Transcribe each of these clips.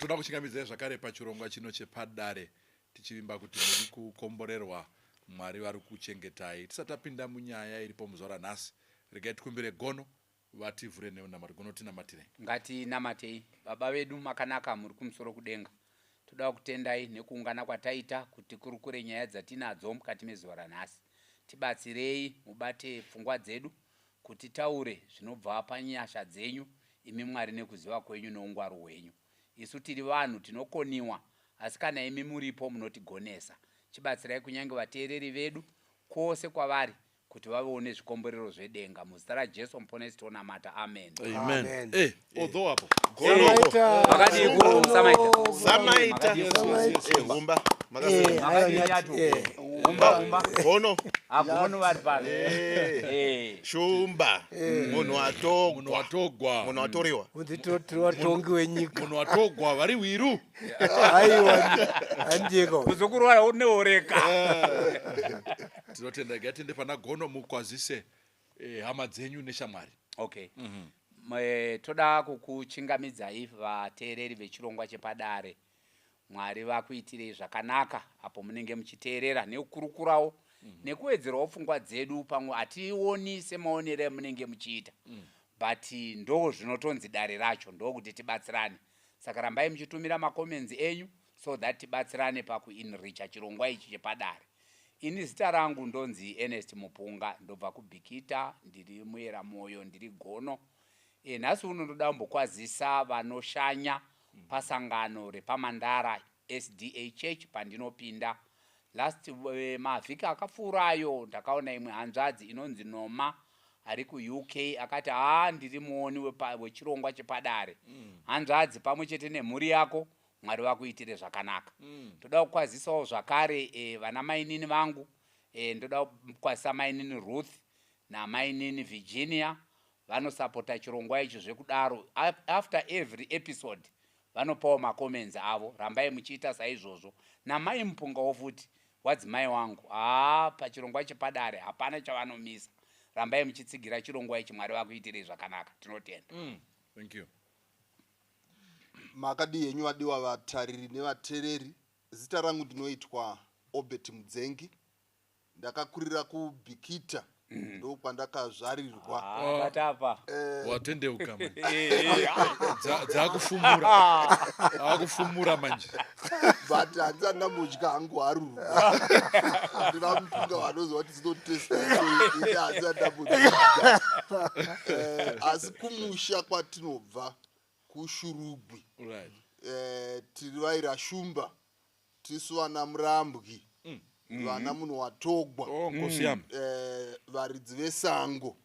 toda kuchingamidzira zvakare pachirongwa chino chepadare tichivimba kuti muri kukomborerwa Mwari vari kuchengetai. Tisati tapinda munyaya iripo muzuva ranhasi, regai tikumbire gono vativhure nenamati. Gono tinamatire. Ngatinamatei. Baba vedu makanaka muri kumusoro kudenga, toda kutendai nekuungana kwataita kuti kurukure nyaya dzatinadzo mukati mezuva ranhasi. Tibatsirei mubate pfungwa dzedu kuti taure zvinobva panyasha dzenyu imi Mwari nekuziva kwenyu noungwaru hwenyu. Isu tiri vanhu tinokoniwa, asi kana imi muripo munotigonesa. Chibatsirai kunyange vateereri vedu kwose kwavari kuti vaone zvikomborero zvedenga. Muzita raJesu muponesi tonamata. Amen. Amen. Although hapo. Samaita. Humba. Gono. Agono vari pale. Shumba. Munhu watogwa. Munhu watoriwa. Watongi wenyika. Munhu watogwa vari wiru. Andiko. Kuzokurwara uneoreka. Tinotenda gatende pana gono mukwazise hama dzenyu neshamwari. Okay. Toda kukuchingamidzai vateereri vechirongwa chepadare. Mwari vakuitirei zvakanaka apo munenge muchiteerera nekukurukurawo nekuwedzerawo pfungwa dzedu pamwe hationi semaonero emunenge muchiita. But ndo zvinotonzi dare racho ndokuti tibatsirane. Saka rambai muchitumira makomenzi enyu so that tibatsirane pakuinricha chirongwa ichi chepadare. Ini zita rangu ndonzi Ernest Mupunga, ndobva kuBhikita, ndiri Muyera Moyo, ndiri Gono. Nhasi uno ndoda kumbokwazisa vanoshanya pasangano repamandara SDA Church pandinopinda. Last mavhiki akapfuurayo ndakaona imwe hanzvadzi inonzi Noma ari kuUK akati ndiri muoni wechirongwa chepadare. Hanzvadzi pamwe chete nemhuri yako Mwari vakuitire zvakanaka. Toda kukwazisawo zvakare vana mainini vangu. Ndoda kukwazisa mainini Ruth namainini Virginia. Vanosapota chirongwa ichi zvekudaro. After every episode vanopawo makomenzi avo. Rambai muchiita saizvozvo. Namai Mupungawo futi wadzimai wangu. Pachirongwa chepadare hapana chavanomisa. Rambai muchitsigira chirongwa ichi. Mwari vakuitirei zvakanaka. Tinotenda. Thank you. Makadi yenyu vadiwa vatariri nevateereri. Zita rangu ndinoitwa Obert Mudzengi. Ndakakurira kuBhikita. Ndo kwandakazvarirwa. Patapa. Watendeuka manje. Dzakufumura. Akufumura manje. But hanzana mudya hangu harurwa. Ndina Mupunga vanozwa kuti zinotesta ine hanzana mudya. Asi kumusha kwatinobva kuShurugwi. Right. Tiri vaira Shumba. Tisu vana Murambwi. Vana munhu watogwa. Ngosiyama. Varidzi vesango.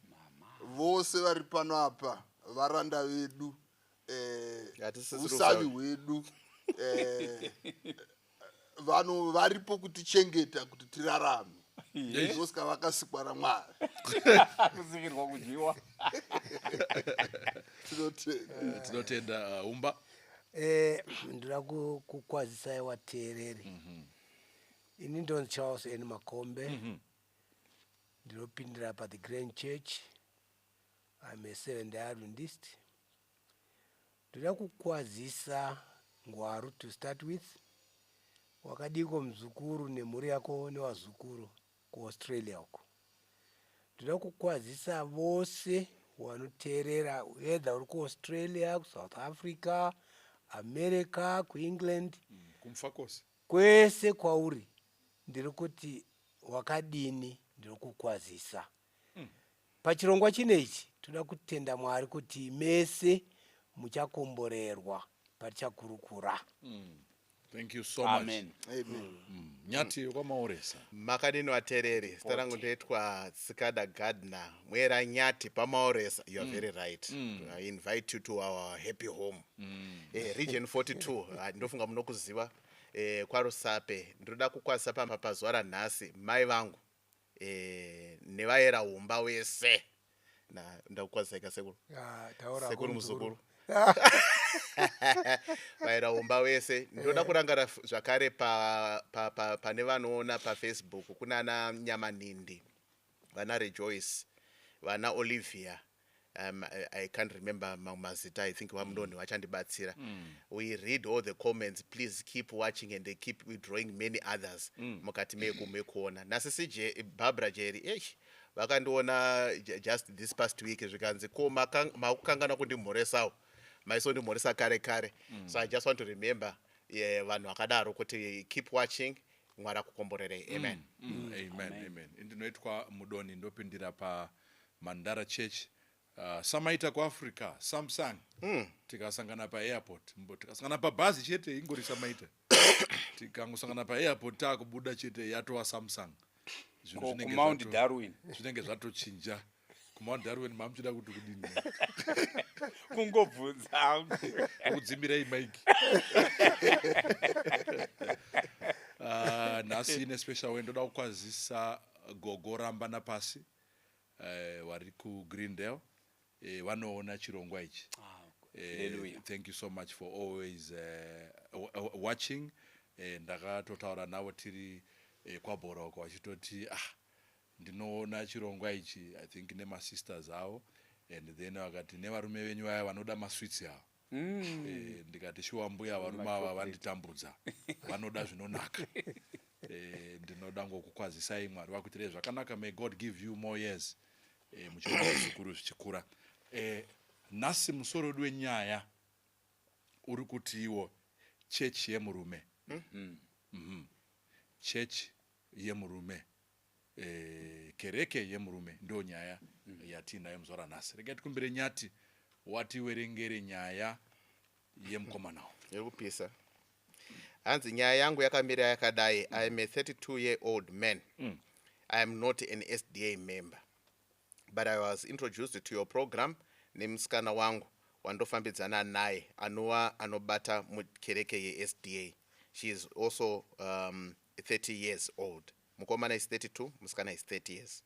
Vose vari pano apa. Varanda vedu. Usavi hwedu. Vanhu varipo kutichengeta kuti tirarame. Ndosika vakasikwa naMwari. Kusikirwa kudyiwa. Tinotenda Humba. Ndira kukwazisai vateereri. Ini ndonzi Charles N. Makombe. Ndinopindira pa the Grand Church. I'm a Seventh-day Adventist. Ndira kukwazisa ngwaru to start with. Wakadiko mzukuru nemhuri yako nevazukuru kuAustralia uko. Ndira kukwazisa vose vanoteerera whether uri kuAustralia, kuSouth Africa, America, kuEngland, Kumfakosi. kwese kwauri. Ndiri kuti wakadini, ndiri kukwazisa. Pachirongwa chinechi toda kutenda Mwari kuti mese muchakomborerwa patichakurukura. Thank you so much. Amen. Nyati kwamaoresa. Makadini vateereri. Zita rangu ndoitwa Sikada Gardner. Mwera Nyati pamaoresa. You are very right. I invite you to our happy home. Region 42. Ndofunga munokuziva. KwaRusape. Ndoda kukwazisa pazuva ranhasi mai vangu nevaera Humba wese. Ndakukwazisa sekuru. Sekuru muzukuru. Vaera Humba wese. Ndoda kurangara zvakare pane vanoona paFacebook kuna ana Nyamanindi, vana Rejoice, vana Olivia, I can't remember mazita, I think wamndoni wachandibatsira. We read all the comments, please keep watching and they keep withdrawing many others mukati mekuona. Nasi CJ Barbara Jerry vakandiona just this past week zvikanzi ko makukangana kundimhoresawo maisondimhoresa kare kare. So I just want to remember vanhu vakadaro kuti keep watching, Mwari akukomborere. Amen. Amen. Ndinoitwa Mudoni, ndopindira pa Mandara Church. Samaita kuAfrica, Samsung. Tikasangana pa airport, tikasangana pa bhazi chete ingori Samaita. Tikangosangana pa airport takubuda chete yatova Samsung. Mount Darwin. Zvinenge zvatochinja. Mount Darwin mamuchida kuti kudini. Kungobvunza. Kudzimbirei mic. Nhasi ine special way ndoda kukwazisa Gogo Rambana Pasi vari kuGreendale vanoona chirongwa ichi. Thank you so much for always watching. Ndakatotaura navo tiri kwaBhoroko vachitoti ndinoona chirongwa ichi, I think nemasisters avo, and then vakati nevarume venyu vaya vanoda maswits avo. Ndikati shuwa mbuya varume ava vanditambudza, vanoda zvinonaka. Ndinoda ngokukwazisai, Mwari vakuitirei zvakanaka. May God give you more years muchirongwa zvikuru zvichikura. Nhasi musoro wedu wenyaya uri kuti iwo chechi yemurume. Chechi yemurume, kereke yemurume ndo nyaya yatinayo muzora nhasi. Regai tikumbire Nyati watiwerengere nyaya yemukomanawo. Yekupisa. Hanzi nyaya yangu yakamira yakadai. I am a 32-year-old man. I am not an SDA member. But I was introduced to your program nemusikana wangu wandofambidzana naye anobata mukereke ye SDA. She is also 30 years old. Mukomana is 32, musikana is 30 years.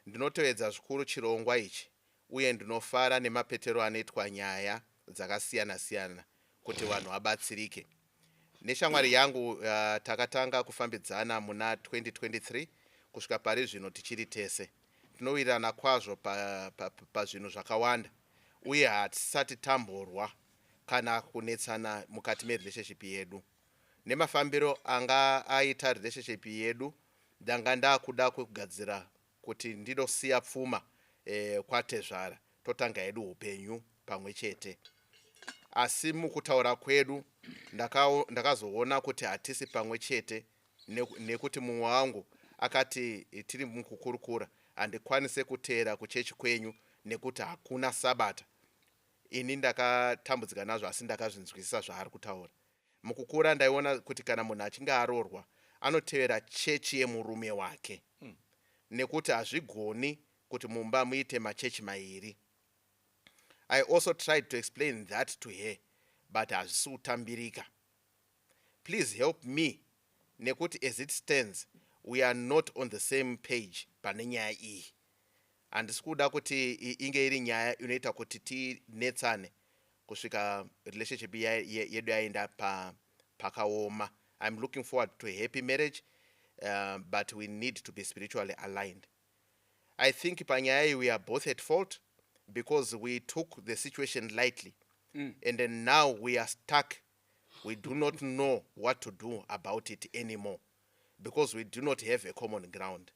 Ndinotevedza zvikuru chirongwa ichi uye ndinofara nemapetero anoitwa nyaya dzakasiyana siyana kuti vanhu vabatsirike. Neshamwari yangu takatanga kufambidzana muna 2023 kusvika pari zvino tichiri tese. Tinowirirana kwazvo pazvinhu zvakawanda uye hatisati tamborwa kana kunetsana mukati merelationship yedu. Nemafambiro anga aita relationship yedu ndanga ndakuda kugadzira kuti ndinosiya pfuma kwatezvara totanga yedu upenyu pamwe chete. Asi mukutaura kwedu ndakazoona kuti hatisi pamwe chete nekuti mumwe wangu akati tiri mukukurukura handikwanise kuteera kuchechi kwenyu nekuti hakuna sabata. Ini ndakatambudzika nazvo asi ndakazvinzwisisa zvaari kutaura. Mukukura ndaiona kuti kana munhu achinge aroorwa anotevera chechi yemurume wake, nekuti hazvigoni kuti mumba muite machechi mairi. I also tried to explain that to her, but hazvisi kutambirika. Please help me, nekuti as it stands we are not on the same page pane nyaya iyi. Handisi kuda kuti inge iri nyaya inoita kuti tinetsane kusvika relationship yedu yaenda pakaoma. I'm looking forward to a happy marriage, but we need to be spiritually aligned. I think panyaya we are both at fault because we took the situation lightly, and then now we are stuck. We do not know what to do about it anymore because we do not have a common ground.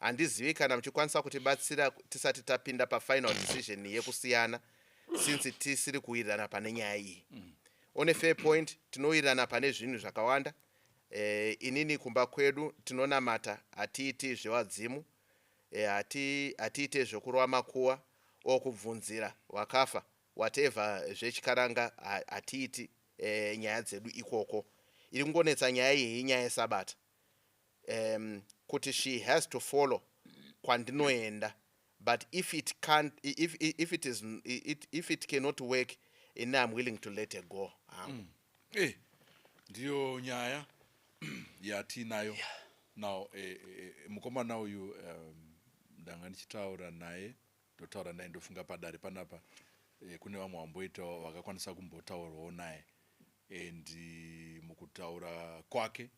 Handizivi kana muchikwanisa kutibatsira tisati tapinda final decision yekusiyana, since tisiri kuwirirana pane nyaya iyi. On a fair point, tinowirirana pane zvinhu zvakawanda. Inini kumba kwedu tinonamata, hatiiti zvewadzimu, hatiite zvekurova makuwa okubvunzira wakafa, whatever zvechikaranga hatiiti nyaya dzedu ikoko. Iri kungonetsa nyaya iyi inyaya yesabata. Kuti she has to follow kwandinoenda, but if it can't, if it cannot work, I'm willing to let her go. Ndiyo nyaya yatinayo. Now mukomana uyu ndanga ndichitaura naye, ndotaura naye ndofunga padare panapa kune vamwe vamboita vakakwanisa kumbotaurawo naye, and mukutaura kwake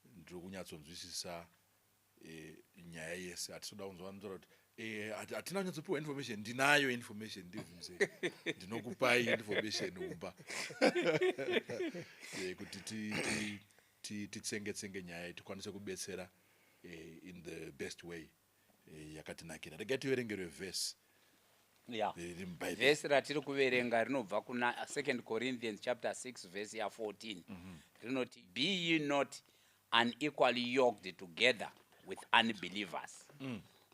ndiri kunyatsonzwisisa nyaya yese. Hatisoda kunzwa kuti hatina kunyatsopiwa information. Ndinayo information ndivhunze. Ndinokupai information umba. Kuti titsenge nyaya tikwanise kubetsera in the best way. Yakatinakira. Regai tiverengere verse. Yeah. Vhesi ratiri kuverenga rinobva kuna 2 Corinthians chapter 6 verse ya 14. Rinoti, be ye not unequally yoked together with unbelievers.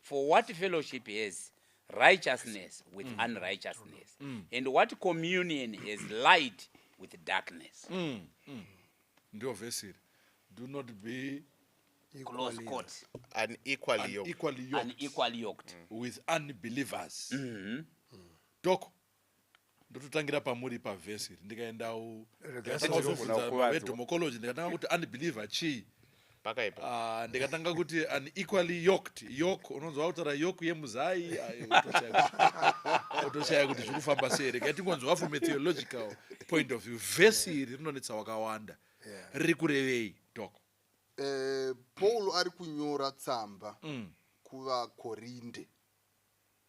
For what fellowship has righteousness with unrighteousness? And what communion has light with darkness? Ndio verse iri. Do not be Close quote. Unequally yoked. Unequally yoked. With unbelievers. Doko. Ndototangira pamuri pavhesi iri. Ndikaendawo vedhomokology ndikatanga kuti unbeliever chii. Pakaipa. Ndikatanga kuti unequally yoked. Yoke unonzwa kutaura yoke yemuzai. Utoshaya kuti zvikufamba sei. Regai tingonzwa from a theological point of view. Vhesi iri rinonetsa wakawanda. Riri kurevei Doko. Paul ari kunyora tsamba kuvakorinde,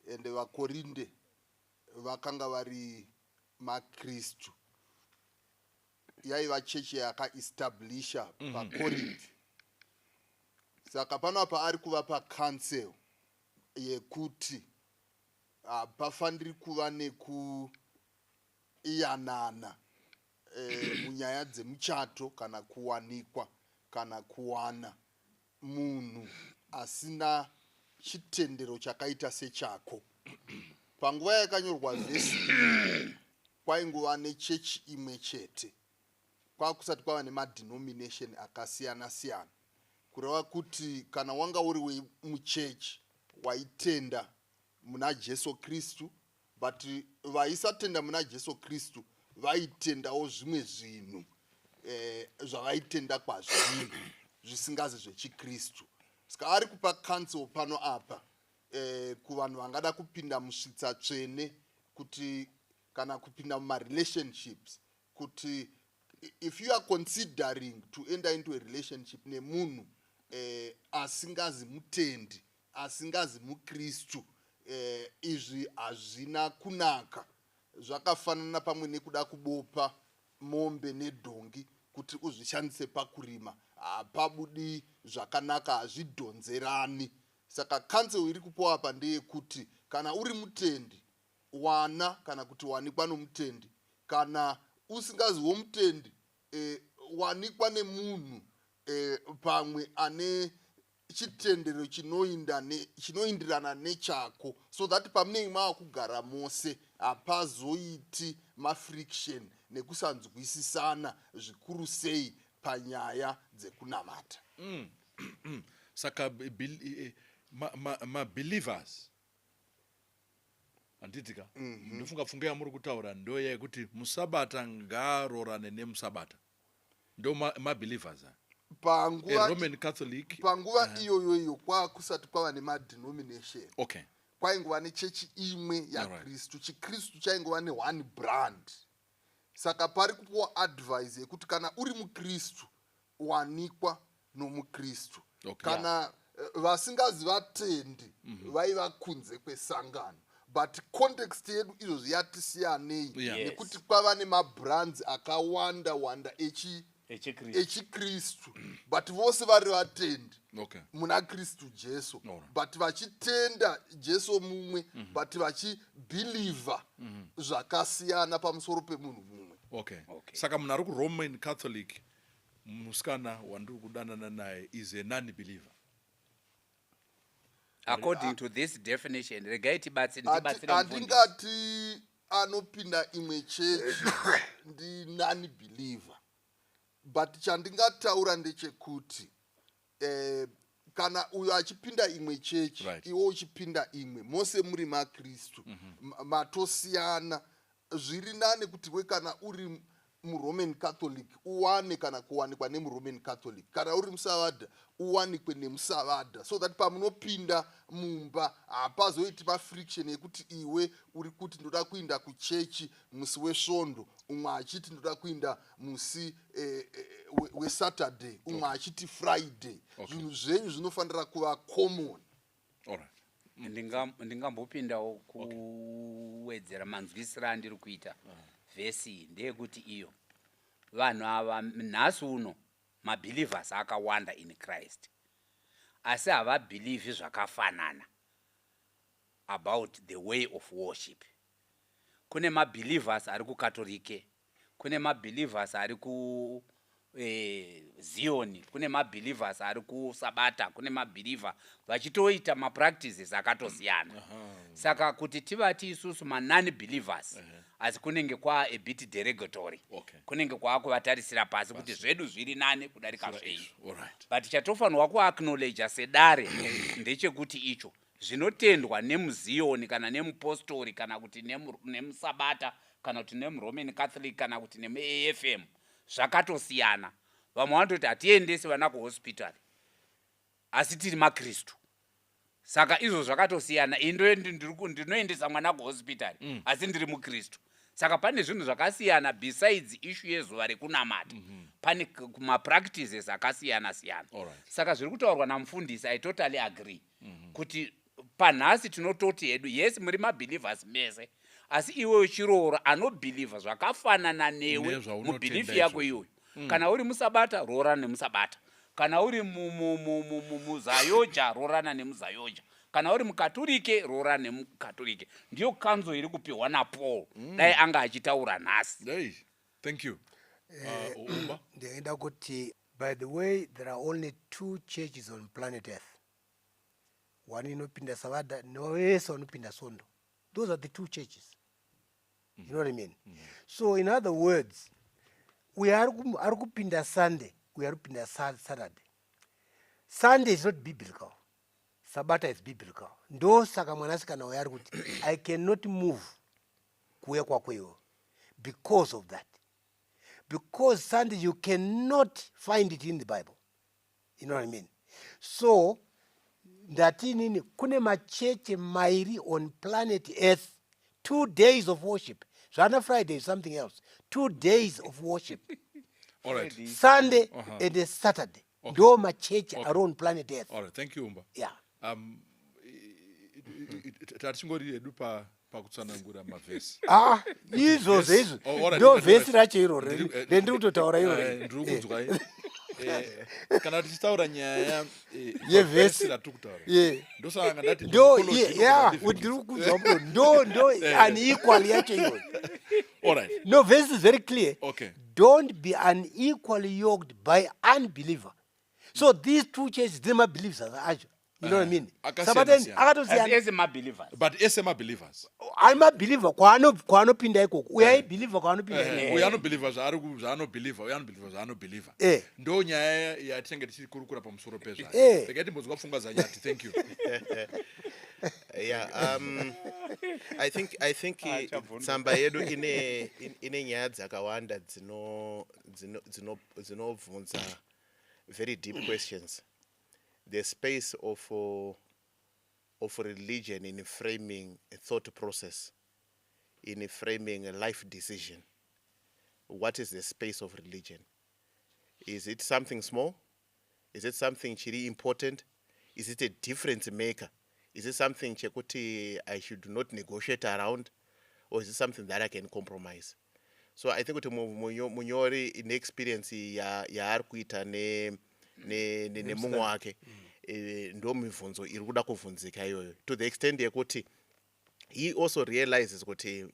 ende vakorinde vakanga vari makristu. Yaiva chechi yakaestablisha pakorinde. Saka panapa ari kuvapa counsel yekuti pafaniri kuva nekuiyanana munyaya dzemuchato kana kuwanikwa kana kuwana munhu asina chitendero chakaita sechako. Panguva yakanyorwa vhesi kwainguva nechechi imwe chete. Kwakusati kwava nemadenomination akasiyana siyana. Kureva kuti kana wanga uri muchechi waitenda muna Jesu Kristu, but vaisatenda muna Jesu Kristu vaitendawo zvimwe zvinhu zvavaitenda kwazvinhu zvisingazi zvechikristu. Saka ari kupa counsel pano apa kuvanhu vangada kupinda musvitsa tsvene, kuti kana kupinda mumarelationships, kuti if you are considering to enter into a relationship nemunhu asingazi mutendi, asingazi mukristu, izvi hazvina kunaka. Zvakafanana pamwe nekuda kubopa mombe nedhongi kuti uzvishandise pakurima, hapabudi zvakanaka, hazvidhonzerani. Saka counsel iri kupiwa apa ndeyekuti kana uri mutendi wana, kana kuti wanikwa nomutendi, kana usingaziwo mutendi wanikwa nemunhu pamwe ane chitendero chinoindirana nechako, so that pamunenge mava kugara mose hapazoiti mafriction nekusanzwisisana zvikuru sei panyaya dzekunamata. Saka mabelievers handitika ndofunga pfunga yamuri kutaura ndo yekuti musabata ngaarorane nemusabata. Ndo mabelievers Roman Catholic. Panguva iyoyoyo kwakusati kwava nemadenomination. Okay. Kwaingova nechechi imwe yaKristu. Chikristu chaingova ne-one brand. Saka pari kupiwa advice yekuti kana uri mukristu wanikwa nomukristu. Okay. Kana vasingazi vatendi vaiva kunze kwesangano. But context yedu izvozvi yatisiyanei nekuti kwava nemabrands akawanda wanda echikristu, but vose vari vatendi muna Kristu Jesu, but vachitenda Jesu mumwe, but vachibhilivha zvakasiyana pamusoro pemunhu mumwe. Saka munhu ari kuRoman Catholic, musikana wandiri kudanana naye is a non-believer. According to this definition, handingati anopinda imwe chechi ndi non-believer, but chandingataura ndechekuti kana uyo achipinda imwe chechi, iwo uchipinda imwe, mose muri maKristu, matosiyana. Zviri nane kuti we kana uri muRoman Catholic uwane kana kuwanikwa nemuRoman Catholic, kana uri musavadha uwanikwe nemusavadha, so that pamunopinda mumba hapazoiti mafriction yekuti iwe uri kuti ndoda kuinda kuchechi musi wesvondo, umwe achiti ndoda kuinda musi weSaturday, umwe achiti Friday. Zvinhu zvenyu zvinofanira kuva common. ndingambopindawo kuwedzera manzwisiro andiri kuita vhesi ndeyekuti iyo vanhu ava nhasi uno mabelievers akawanda in Christ asi havabhilivhi zvakafanana about the way of worship. Kune mabelievers ari kukatolike, kune mabelievers ari ku Zioni, kune mabelievers ari kusabata, kune mabeliever vachitoita mapractices akatosiyana. Saka kuti tivati isusu non believers asi kunenge kwa a bit derogatory. Kunenge kwa kuvatarisira pasi kuti zvedu zviri nane kudarika zvenyu. But chatofanirwa kuacknowledge sedare ndechekuti icho zvinotendwa nemuzioni kana nemupostori kana kuti nemusabata kana kuti nemuroman catholic kana kuti nemuAFM zvakatosiyana. Vamwe vanototi hatiendesi vana kuhospitari asi tiri makristu. Saka izvo zvakatosiyana. Ndinoendesa mwana kuhospitari asi ndiri mukristu. Saka pane zvinhu zvakasiyana besides issue yezuva rekunamata. Pane mapractices akasiyana siyana. Saka zviri kutaurwa namufundisi I totally agree. Kuti panhasi tinototi hedu yes muri mabelievers mese asi iwe chiroora anobhilivha zvakafanana newe mubhilifi yako iyoyo. Kana uri musabata roorana nemusabata, kana uri muzayoja roorana nemuzayoja, kana uri mukaturike roorana nemukaturike. Ndiyo kanzo iri kupiwa naPaul dai anga achitaura nhasi. Thank you. Ndenda kuti by the way there are only 2 churches on planet Earth. One inopinda Savada, noese wanopinda Sondo. Those are the 2 churches. You know what I mean? So in other words, we are kupinda Sunday, we are kupinda Saturday. Sunday is not biblical. Sabata is biblical. Ndo saka mwanasikana wayari kuti I cannot move kuwe kwa kweyo because of that. Because Sunday you cannot find it in the Bible. You know what I mean? So ndati nini kune macheche mairi on planet Earth 2 days of worship. Zvana Friday is something else. 2 days of worship. All right. Sunday and a Saturday. Ndo macheche are on planet Earth. All right. Thank you, Umba. Yeah. Tachingori edu pakutsanangura mavhesi. Izvozvo izvo. Ndo vhesi racho iroro. Ndiri kutotaura iroro. Ndiri kunzwa. Kana tichitaura nyaya yevhesi ratiri kutaura. Ndosaka ndati ndo ndiri kunzwa ndo unequal yacho iyoyo. All right. No, verse is very clear. Okay. Don't be unequally yoked by unbeliever. So these 2 churches, they might believe acho. You know what I mean? As my believers. But as my believers. I'm a believer. Kwano pinda ikoko. We are believer kwano pinda. We are no believers. We are no believer. We are no believers. We are no believer. Ndo nyaya ya tinenge tichikurukura pamusoro pezvo. Pekati mbozwa kufunga za nyati. Thank you. Yeah, I think tsamba yedu ine nyaya dzakawanda dzinobvunza very deep questions. The space of religion in framing a thought process, in framing a life decision. What is the space of religion? Is it something small? Is it something chiri important? Is it a difference maker? Is it something chekuti I should not negotiate around? Or is it something that I can compromise? So I think kuti munyori in experience ya arkuita nemumwe wake ndo mibvunzo iri kuda kuvhunzika iyoyo, to the extent yekuti he also realizes kuti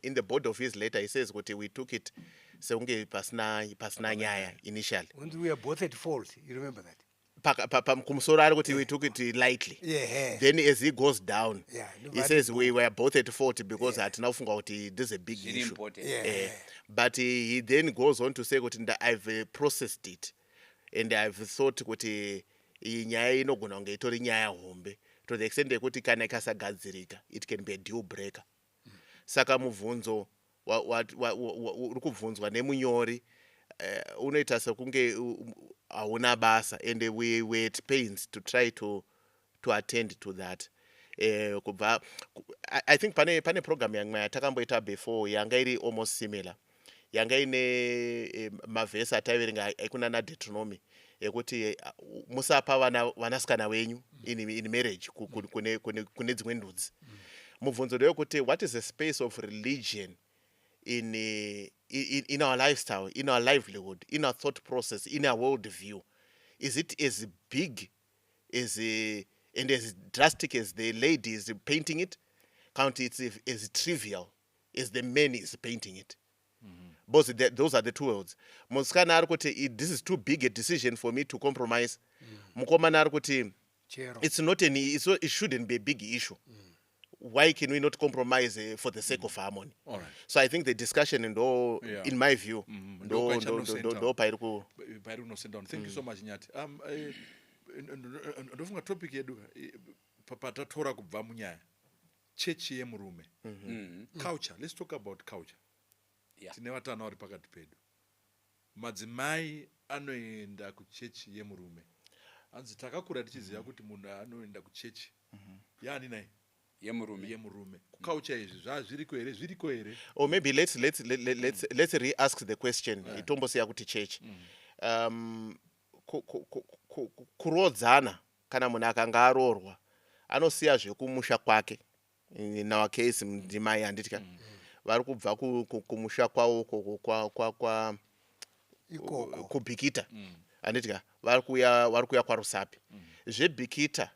in the body of his letter he says kuti we took it sekunge pasina nyaya initially. When we are both at fault, you remember that? Kumusoro ari kuti we took it lightly. Then as he goes down, he says we were both at fault because hatina kufunga kuti this is a big issue. But he then goes on to say kuti I've processed it and I've thought kuti nyaya inogona kunge itori nyaya hombe, to the extent yekuti kana ikasagadzirika it can be a deal breaker. Saka mubvunzo uri kubvunzwa nemunyori unoita sekunge hauna basa, and we were at pains to try to attend to that. I think pane program yanga yatakamboita before yanga iri almost similar, yanga ine mavhesi ataiverenga ekuna naDeuteronomy ekuti musapa vanasikana venyu in marriage kune dzimwe ndudzi. Mubvunzo ndeyekuti what is the space of religion in our lifestyle, in our livelihood, in our thought process, in our world view? Is it as big and as drastic as the lady is painting it? Count it's as trivial as the man is painting it. Both those are the two worlds. Musikana ari kuti this is too big a decision for me to compromise. Mukomana ari kuti it shouldn't be a big issue. Why can we not compromise for the sake of harmony? All right. So I think the discussion in my view, pairi kunosenda on. Thank you so much Nyati. Ndofunga topic yedu patatora kubva munyaya chechi yemurume. Culture. Let's talk about culture. Tine vatana vari pakati pedu. Madzimai anoenda kuchechi yemurume. Hanzi takakura tichiziva kuti munhu anoenda kuchechi yaani nai yemurume. Culture izvi zviriko here? Or maybe let's re-ask the question. Itombosiya kuti church. Kurodzana kana munhu akanga aroorwa anosiya zvekumusha kwake. In our case mudzimai handitya. Vari kubva kumusha kwawo kubhikita. Handitya. Vari kuya kwaRusapi. Zvebhikita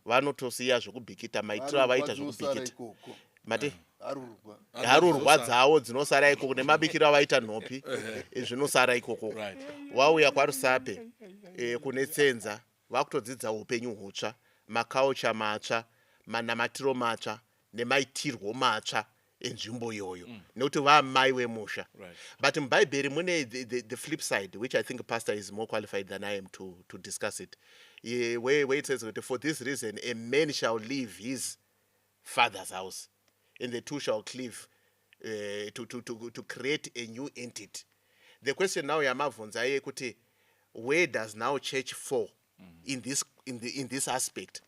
vanotosiya zvekubhikita, maitiro avaita zvekubhikita. Mati harurwa dzavo dzinosara ikoko nemabikiro avaita nhopi zvinosara ikoko. Wauya kwaRusape kune tsenza vakutodzidza upenyu hutsva, makaucha matsva, manamatiro matsva nemaitirwo matsva enzvimbo iyoyo nekuti vaamai wemusha. But muBhaibheri mune the flip side, which I think Pastor is more qualified than I am to discuss it. Where it says, for this reason, a man shall leave his father's house, and the two shall cleave to create a new entity. The question now, Yamavunza, where does now church fall in this aspect?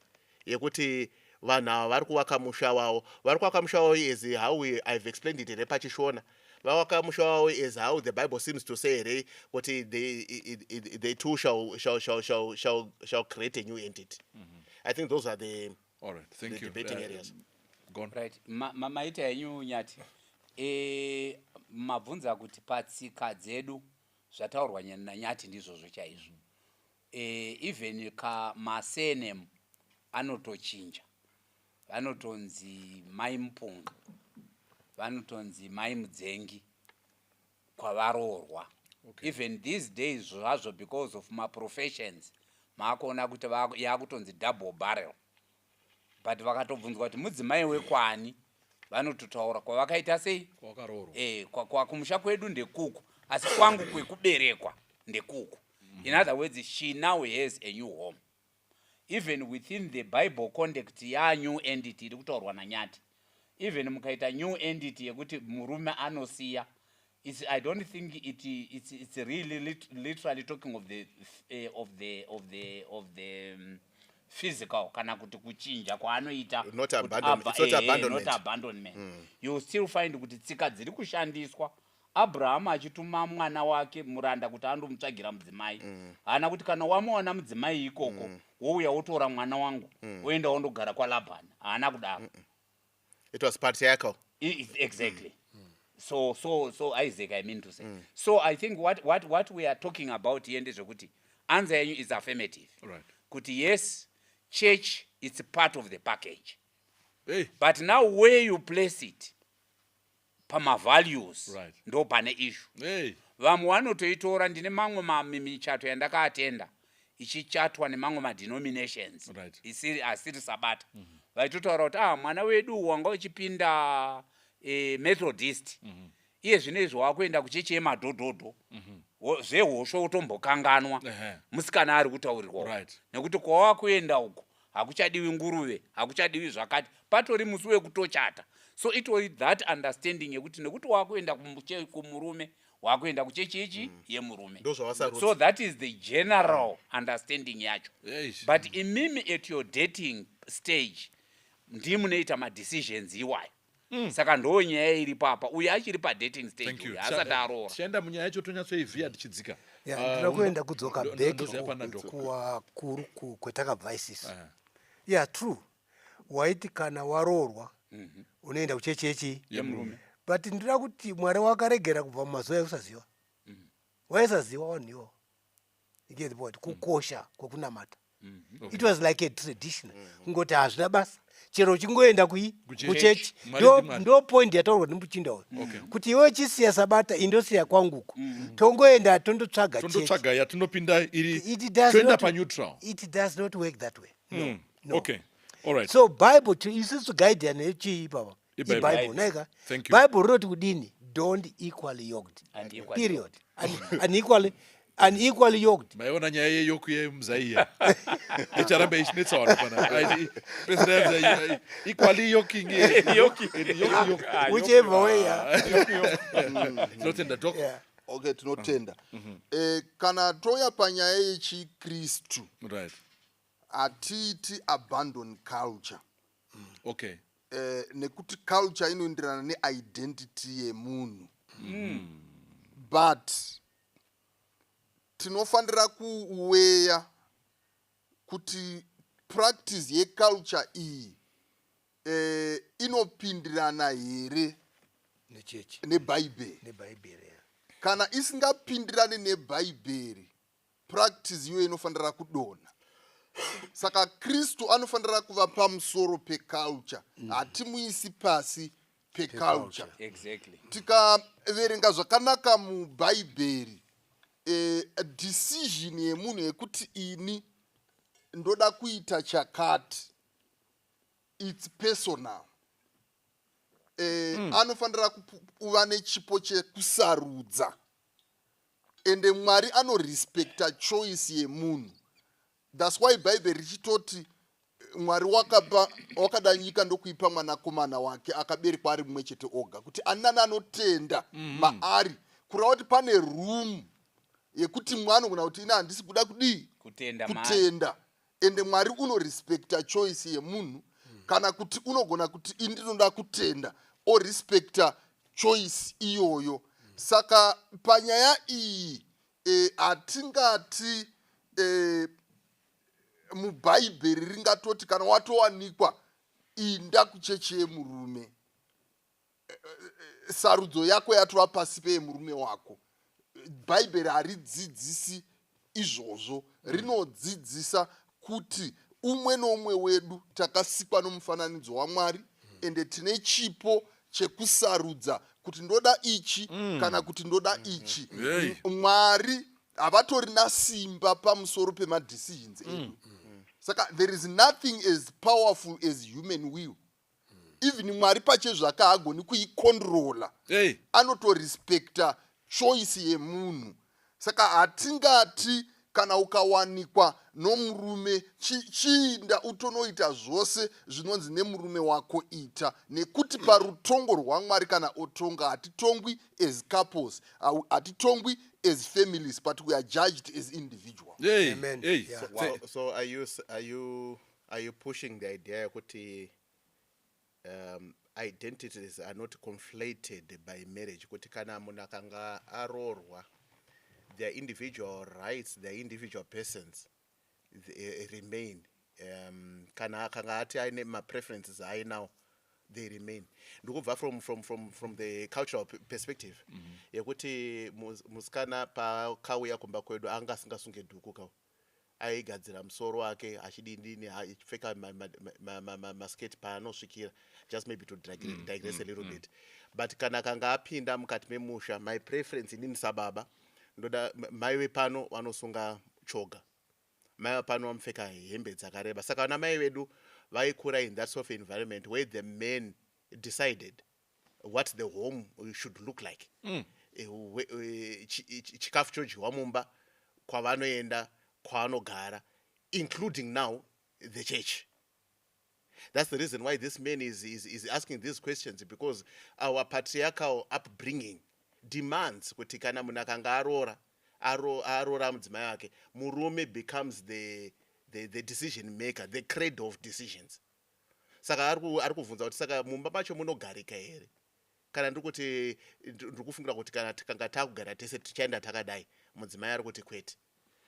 Yekuti vana vari kuvaka musha wavo. Vari kuvaka musha wavo is how I've explained it repachishona. Vavaka musha wavo is how the Bible seems to say they too shall create a new entity. I think those are the debating areas. Gone. Right. Maita yenyu Nyati. Mabvunza kuti patsika dzedu zvataurwa naNyati ndizvozvo chaizvo. Even masenemu anotochinja. Vanotonzi mai mupunga, vanotonzi mai mudzengi kwavaroorwa. Even these days zvazvo, because of my professions, maakona kuti yakutonzi double barrel. But vakatobvunzwa kuti mudzimai wekwani, vanototaura kwavakaita sei? Kumusha kwedu ndekuku, asi kwangu kwekuberekwa ndekuku. In other words, she now has a new home. Even within the Bible context ya new entity iri kutaurwa naNyati. Even mukaita new entity yekuti murume anosiya. I don't think it's really literally talking of the physical kana kuti kuchinja kwaanoita. Not abandonment. Not abandonment. You still find kuti tsika dziri kushandiswa. Abraham achituma mwana wake muranda kuti andomutsvagira mudzimai. Hana kuti kana wamuona mudzimai ikoko, wouya wotora mwana wangu, woenda wondogara kwaLabhani. Hana kudaro. It was patriarchal. Exactly. So Isaac, I mean to say. So I think what we are talking about here is kuti answer yenyu is affirmative. Right. Kuti yes, church is part of the package. But now where you place it, pama values, ndo pane issue. Vamwe vanotoitora, ndine mamwe michato yandakaatenda ichichatwa nemamwe madenominations. Asiri Sabata. Vaitotaura kuti mwana wedu wanga uchipinda Methodist. Iye zvinezvi wakuenda kuchechi yemadhodhodho. Zvehosho utombokanganwa. Musikana ari kutaurirwa. Nekuti kwawakuenda uko hakuchadiwi nguruve, hakuchadiwi zvakati. Patori musi wekutochata. So it was that understanding yekuti nekuti wakuenda kumurume, wakuenda kuchechi ichi yemurume. So that is the general understanding yacho. But imimi at your dating stage, ndimunoita ma decisions iwayo. Saka ndo nyaya iri papa. Uya achiri pa dating stage uya asati aroora. Tienda munyaya yacho tonyatsoivhiya tichidzika. Ndinokuenda kudzoka back kuwa kwetakabva isisi. Yeah, true. Waiti kana waroorwa unoenda kuchechechi Yemurume. but ndira kuti Mwari wakaregera kubva mumazuva ekusaziva. Waisaziva vanhu ivo. You get the point. Kukosha kwekunamata. It was like a tradition. Kungoti hazvina basa. Chero chingoenda kuchechi. Ndo point yataurwa nemuchinda uyu. Kuti iwe chisiya Sabata indosiya kwanguko. Tongoenda tondotsvaga chechi. Tondotsvaga yatinopinda iri toenda paneutral. It does not work that way. No. Okay. All right. So Bible isisu guide nechii papa. Bible naika. Thank you. Bible wrote kudini don't equally yoked. Period. Unequally yoked. Maiona nyaya yeyoku yemuzaiya icharamba ichinetsa vanhu pana president equally yoking Whichever way. tinotenda dok. Okay, tinotenda. Kana toya panyaya yechikristu Right. atiiti abandon culture. Okay. Nekuti culture inoenderana neidentity yemunhu. But tinofanira kuweya kuti practice yeculture iyi inopindirana here Nechechi. nebhaibheri. Nebhaibheri. Kana isingapindirani nebhaibheri, practice iyoyo inofanira kudonha. Saka Kristu anofanira kuva pamusoro peculture. Hatimuisi pasi peculture. Exactly. Tikaverenga zvakanaka mubhaibheri, decision yemunhu yekuti ini ndoda kuita chakati, it's personal. Anofanira kuva nechipo chekusarudza. Ende Mwari anorespecta choice yemunhu. That's why Bible richitoti Mwari wakada nyika ndokuipa mwanakomana wake akaberekwa ari mumwe chete oga kuti anani anotenda maari kureva kuti pane room yekuti mwana kuna kuti ina handisi kuda kudii kutenda. Ende Mwari unorespecta choice yemunhu kana kuti unogona kuti indinoda kutenda orespecta choice iyoyo. Saka panyaya iyi hatingati mubhaibheri ringatoti kana watowanikwa inda kuchechi yemurume, sarudzo yako yatova pasi peyemurume wako. Bhaibheri haridzidzisi izvozvo. Rinodzidzisa kuti umwe nomwe wedu takasikwa nomufananidzo waMwari ende tine chipo chekusarudza kuti ndoda ichi kana kuti ndoda ichi. Mwari havatorina simba pamusoro pemadecisions edu. Saka there is nothing as powerful as human will. Even Mwari pachezvake haagoni kuikontrola. Anotorespecta choice yemunhu. Saka hatingati kana ukawanikwa nomurume chiinda utonoita zvose zvinonzi nemurume wako ita, nekuti parutongo rwaMwari kana otonga hatitongwi as couples, hatitongwi as families, but we are judged as individuals. Amen. So are you pushing the idea kuti identities are not conflated by marriage, kuti kana munhu akanga aroorwa their individual rights, their individual persons remain. Kana akanga ati aine ma-preferences ainawo, they remain. Ndikubva from the cultural perspective yekuti musikana pakauya kumba kwedu anga asingasunge dhuku kawo, aigadzira musoro wake achidindini achipfeka masketi paanosvikira, just maybe to digress a little bit. But kana kanga apinda mukati memusha, my preference inini sababa ndoda mai wepano vanosunga choga, mai wapano vamupfeka hembe dzakareba. Saka vana mai vedu vaikura in that sort of environment where the men decided what the home should look like. Chikafu chodyiwa mumba, kwavanoenda, kwavanogara, including now the church. That's the reason why this man is asking these questions, because our patriarchal upbringing demands kuti kana munhu akanga aroora mudzimai wake, murume becomes the decision maker, the cradle of decisions. Saka ari kuvunza kuti saka mumba macho munogarika here, kana ndiri kufungira kuti kana tikanga takugara tese tichaenda takadai, mudzimai ari kuti kwete,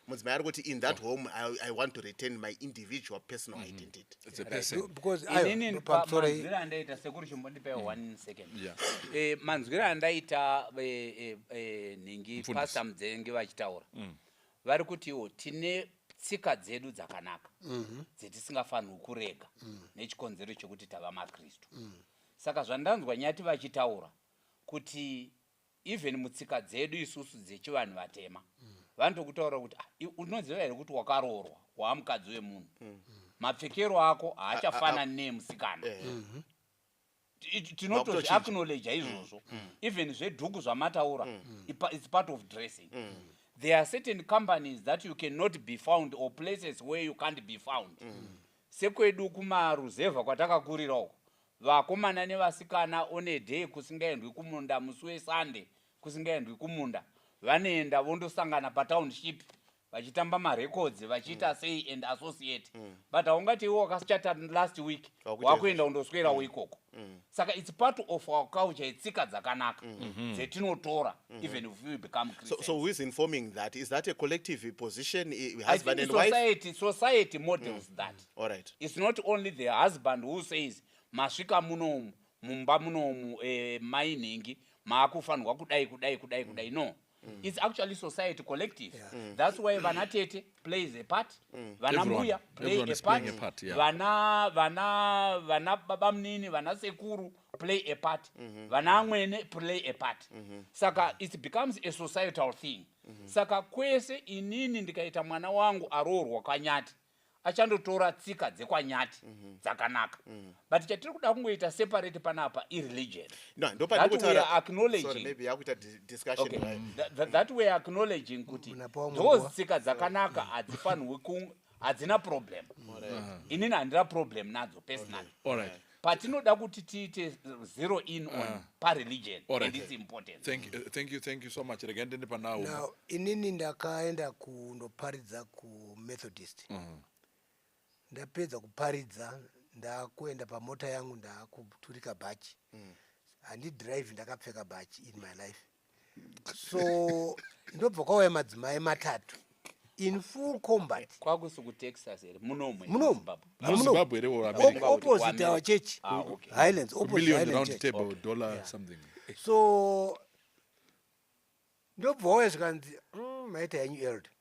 mudzimai ari kuti in that home I want to retain my individual personal identity. It's a person. Because inini sorry, manzwiro andaita sekuri chimbondipa 1 second. Yeah. Manzwiro andaita nhingi Mfundisi. Pastor Mdzenge vachitaura vari kutiwo tine tsika dzedu dzakanaka dzetisingafanirwi kurega nechikonzero chekuti tava maKristu. Saka zvandanzwa Nyati vachitaura kuti even mutsika dzedu isusu dzechivanhu vatema vanotokutaura kuti unoziva here kuti wakaroorwa waamukadzi wemunhu, mapfekero ako haachafanani neemusikana. Tinotozviacknowledge izvozvo. Even zvedhuku zvamataura, it's part of dressing. There are certain companies that you cannot be found or places where you can't be found. Sekwedu kumaruzevha kwatakakurira uko, vakomana nevasikana on a day kusingaendwi kumunda, musi weSunday kusingaendwi kumunda, vanoenda vondosangana patownship vachitamba marecords vachiita say and associate. But haungati iwo wakachata last week wakuenda undoswerawo ikoko. Saka it's part of our culture, itsika dzakanaka dzetinotora even if we become Christians. So who is informing that? Is that a collective position, I husband think and wife? society models that. All right. It's not only the husband who says masvika munomu mumba munomu mai nhingi maakufanirwa kudai. No. It's actually society collective. That's why Vanatete plays a part. Vanambuya play Everyone a is part. playing a part, yeah. Vana babamnini, vana sekuru play a part. Vana mwene play a part. Saka it becomes a societal thing. Saka kwese inini ndikaita mwana wangu aroorwa kwaNyati, achandotora tsika dzekwanyati dzakanaka. But chatiri kuda kungoita separate panapa irreligion. No, That we are acknowledging. Sorry, maybe I could discussion. Okay. Right? That we are acknowledging kuti those tsika dzakanaka hadzifanirwi hadzina problem. Inini handina problem nadzo personally. All right. Patinoda kuti tiite zero in on pareligion All right. and its importance. Thank you so much. Again, ndende panawo. now inini ndakaenda kundoparidza kuMethodist. Ndapedza kuparidza ndakuenda pamota yangu ndakuturika bhachi. Handidrive ndakapfeka bhachi in my life. So ndobva kwauya madzimai matatu in full combat. Kwakusi kuTexas here munomu Zimbabwe rewo America. Opposite our church. Okay. Highlands, A opposite million Highland round church. table dollar something. So ndobva wauya zvikanzi maita yanyu elder.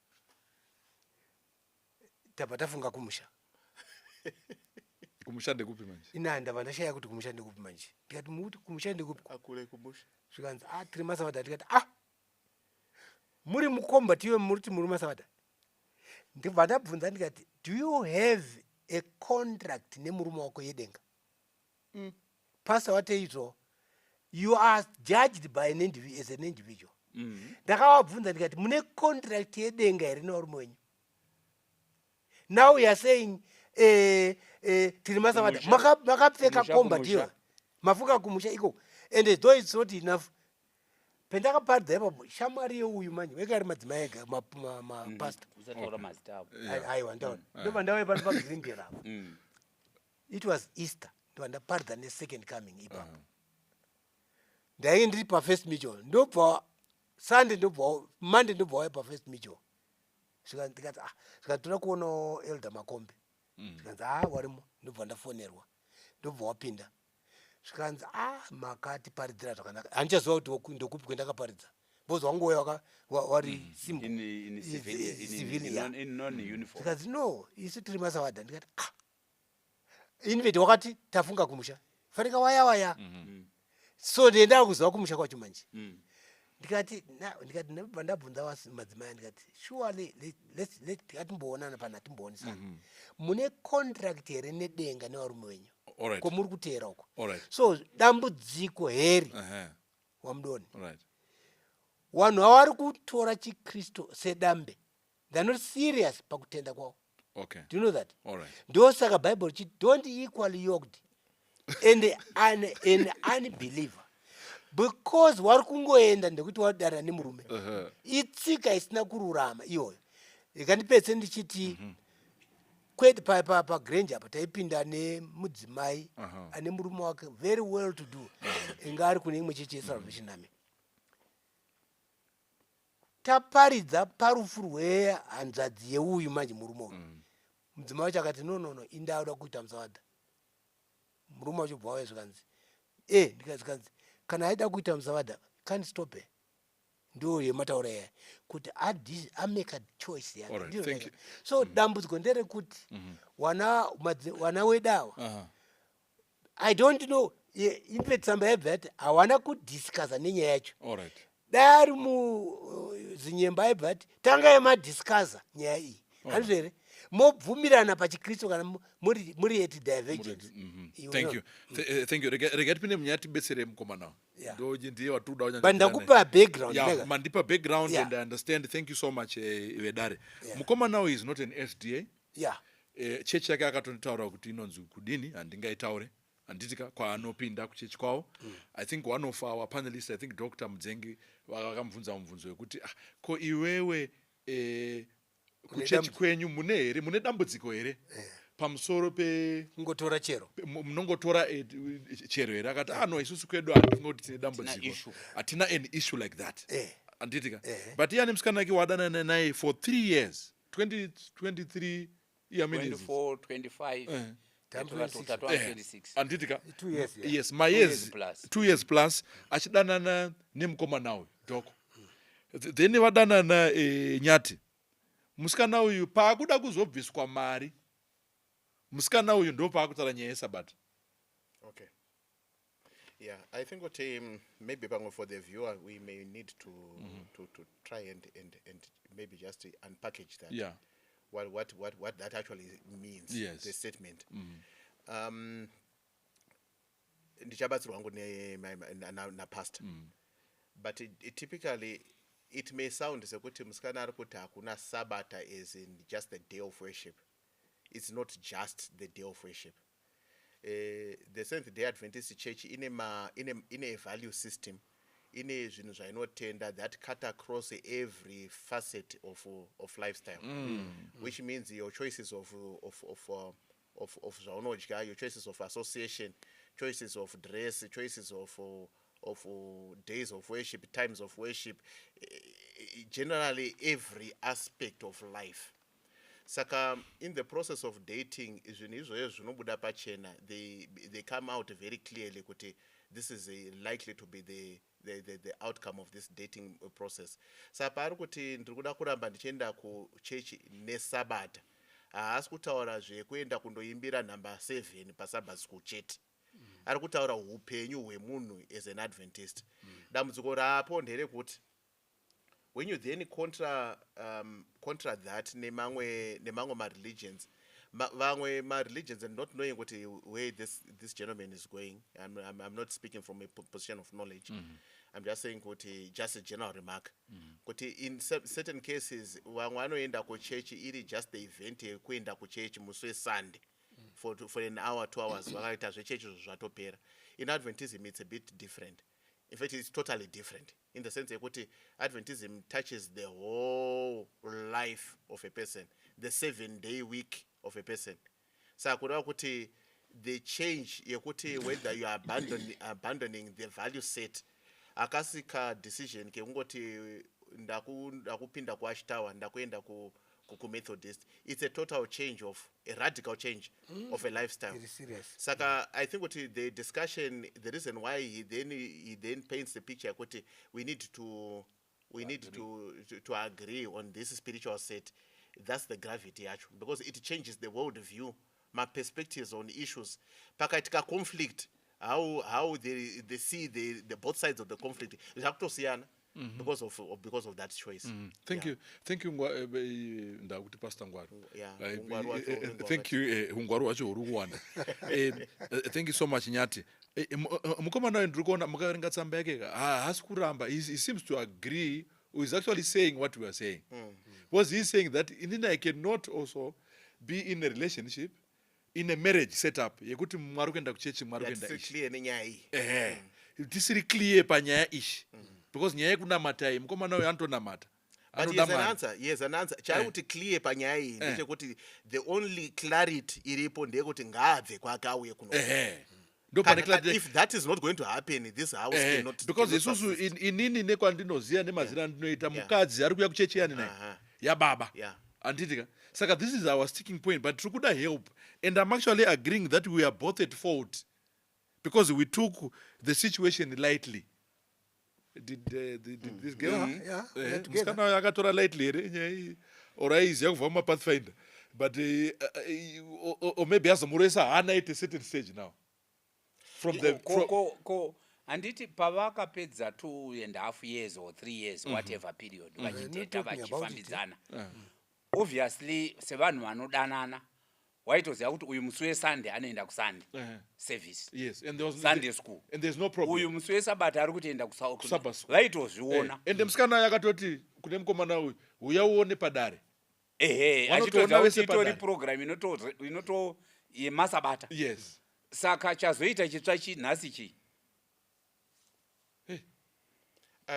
Tabva tafunga kumusha. Kumushande kupi manje? Ina ndabva ndashaya kuti kumusha ndekupi manje. Ndikati muti kumusha ndekupi? Akule kumusha. Zvikanzi tiri masavada. Ndikati muri mukombat iwe muri masavada. Ndibva ndabvunza ndikati do you have a contract nemurume wako yedenga? Pastor wateizvo you are judged by as an individual. Ndakavabvunza ndikati mune contract yedenga here nevarume wenyu? Now we are saying tiri masavada makapfeka combat iwe mafuka kumusha iko, and though it's not enough pendakaparidza ipapo shamwari yeuyu manje wekari madzimai ega mapasta usatora mazita avo. aiwa ndaona ndobva ndauya pano pagrindel apo. It was Easter ndobva ndaparidza nesecond coming ipapo. Ndainge ndiri pafirst mutual ndobva Sunday ndobva Monday ndobva wauya pafirst mutual. Ndikati zvikati toda kuonawo Elder Makombe. Zvikanzi warimo. Ndobva ndafonerwa ndobva wapinda. Zvikanzi makatiparidzira zvakanaka. Handichaziva kuti ndokupi kwendakaparidza. Because wangouya wari simple. In civilian. in non-uniform. Zvikanzi no, isu tiri masavada. Ndikati invite wakati tafunga kumusha. Fanika waya. So ndenda kuziva kumusha kwacho manje. Ndikati ndabvunza madzimai ndikati surely let's atimboonana pana timboonisana. Mune contract here nedenga nevarume wenyu. All right. Ko muri kuteera uko. All right. So dambudziko heri wamudoni. All right. Vanhu havari kutora chiKristu sedambe. They are not serious pakutenda kwavo. Okay. Do you know that? All right. Ndosaka Bible chiti don't equally yoked and an unbeliever. Because vari kungoenda ndekuti wadara nemurume. Itsika isina kururama iyoyo. Ikandipedze ndichiti kwete paGrange apa taipinda nemudzimai ane murume wake very well to do. Inga ari kune imwe chechi yeSalvation Army. taparidza parufu rwehanzvadzi yeuyu manje murume uyu mudzimai wacho akati no indauda kuita musavadha. Murume wacho bva wauya zvikanzi ndikazikanzi kana aida kuita musavadha can't stop her. Ndo yemataura yaya kuti amake a choice yake. Alright, Ndiro thank yake. you. So dambudziko nderekuti wana wedu ava I don't know infact tsamba yabva yati hawana kudiscussa nenyaya yacho. Alright. Dari muzinyemba aibva ati tangai madiscussa nyaya iyi. Handizvo here mobvumirana pachikristu kana muri at divergence. Thank you. Thank you. Rega tipinde munyati betsere mukomana. Yeah. Ndoje ndiye watuda wanya. But ndakupa background. Yeah, mandipa background Yeah. and I understand. Thank you so much Vedare. Yeah. Mukomana is not an SDA. Yeah. Church yake akatonitaura kuti inonzi kudini handingaitaure handitika kwaanopinda kuchechi kwavo. I think one of our panelists, I think Dr. Mudzengi vakamubvunza mubvunzo wekuti ko iwewe kuchechi kwenyu mune here mune dambudziko here pamusoro kungotora chero munongotora chero here akati no isusu kwedu hatingoti tine dambudziko hatina an issue like that handitika but iye ane musikana wake wadanana naye for 3 years 23 24, 25. Anditika 2 years. Yeah. yes my years 2 years plus achidanana nemukomana uyu doko then vadanana Nyati musikana uyu paakuda kuzobviswa mari musikana uyu ndo paakutaura nyaya yesabata. Okay. Yeah, I think what maybe for the viewer we may need to try and maybe just unpackage that. Yeah. What that actually means. Yes. The statement. Ndichabatsirwa hangu na pastor. But typically it may sound sekuti musikana ari kuti hakuna Sabbath as in just the day of worship. It's not just the day of worship. The Seventh-day Adventist Church in a value system, in a tender that cut across every facet of lifestyle, which means your choices of your choices of association, choices of dress, choices of days of worship, times of worship, generally every aspect of life. Saka in the process of dating they come out very clearly kuti this is likely to be the outcome of this dating process. Saka pari kuti ndikuda kuramba ndichienda ku church neSabbath haasi kutaura zvekuenda kundoimbira number 7 paSabbath school chete. Ari kutaura upenyu hwemunhu as an Adventist. Dambudziko rapo nderekuti when you then contra that nemamwe ma-religions, ma-religions and not knowing what where this gentleman is going, I'm not speaking from a position of knowledge. I'm just saying just a general remark. In certain cases, wanoenda ku church iri just the event yekuenda ku church musi Sunday for an hour, 2 hours. Vakaita zvechurch zvatopera. In Adventism, it's a bit different. In fact, it's totally different in the sense that Adventism touches the whole life of a person, the 7-day week of a person. So the change whether you are abandoning the value set, akasika decision ke ungoti ndakupinda ku Ashtower ndakuenda ku Methodist, it's a total change a radical change of a lifestyle. Very serious. Saka I think what the discussion, the reason why he then paints the picture we need to agree on this spiritual set. That's the gravity actually, because it changes the world view, my perspectives on issues. Pakatika conflict, how they see the both sides of the conflict. Because of that choice. Thank you ndakuti Pastor Ngwaru. Thank you Ngwaru wacho uri kuwanda. Thank you so much Nyati. Mukomana ndiri kuona mukaverenga tsamba yake haasi kuramba. He seems to agree, who is actually saying what we are saying. Because he is saying that I cannot also be in a relationship, in a marriage setup yekuti mwari kuenda kuchechi mwari kuenda ishi. Clear nenyaya iyi. Tisiri clear panyaya ishi. Because nyaya yekunamata iyi mukomana uyu anotonamata. But yes, an answer. Chakuti clear panyaya iyi ndechekuti the only clarity iripo ndeyekuti ngaabve kwake auye kuno. If that is not going to happen, this house cannot. Because isusu inini nekwandinoziya nemazira andinoita mukadzi ari kuya kuchechi yani naye yababa anditika saka this is our sticking point, but tiri kuda help, and I'm actually agreeing that we are both at fault because we took the situation lightly. Did this girl musikana akatora lightly here or aiziya kubva mumapathfinder, but or maybe azomuresa hana at a certain stage now from the handiti pavakapedza 2.5 years or 3 years whatever period vachiteta vachifambidzana obviously sevanhu vanodanana waitoziva kuti uyu musi wesunday anoenda kusunday service, yes, and there was Sunday school, and there's no problem. uyu musi wesabata ari kutoenda Sabbath school vaitozviona and musikana yakatoti kune mukomana uyu uya uone padare achitoziva kuti itori program inoto yemasabata. Yes. Saka chazoita chitsva chinhasi chii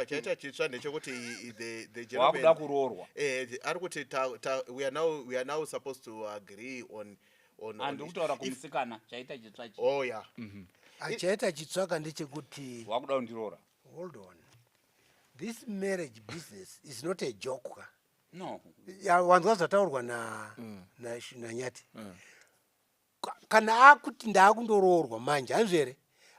chaita chitsva ndechekuti the wakuda kuroorwa ari kuti we are now supposed to agree on handi kutaura kumusikana chaita chitsva chii. Oh yeah. Chaita chitsvaka ndechekuti wakuda kundiroora. Hold on, this marriage business is not a joke. No, wanzwa zvataurwa na Nyati. Kana akuti ndakundoroorwa manje hanzvere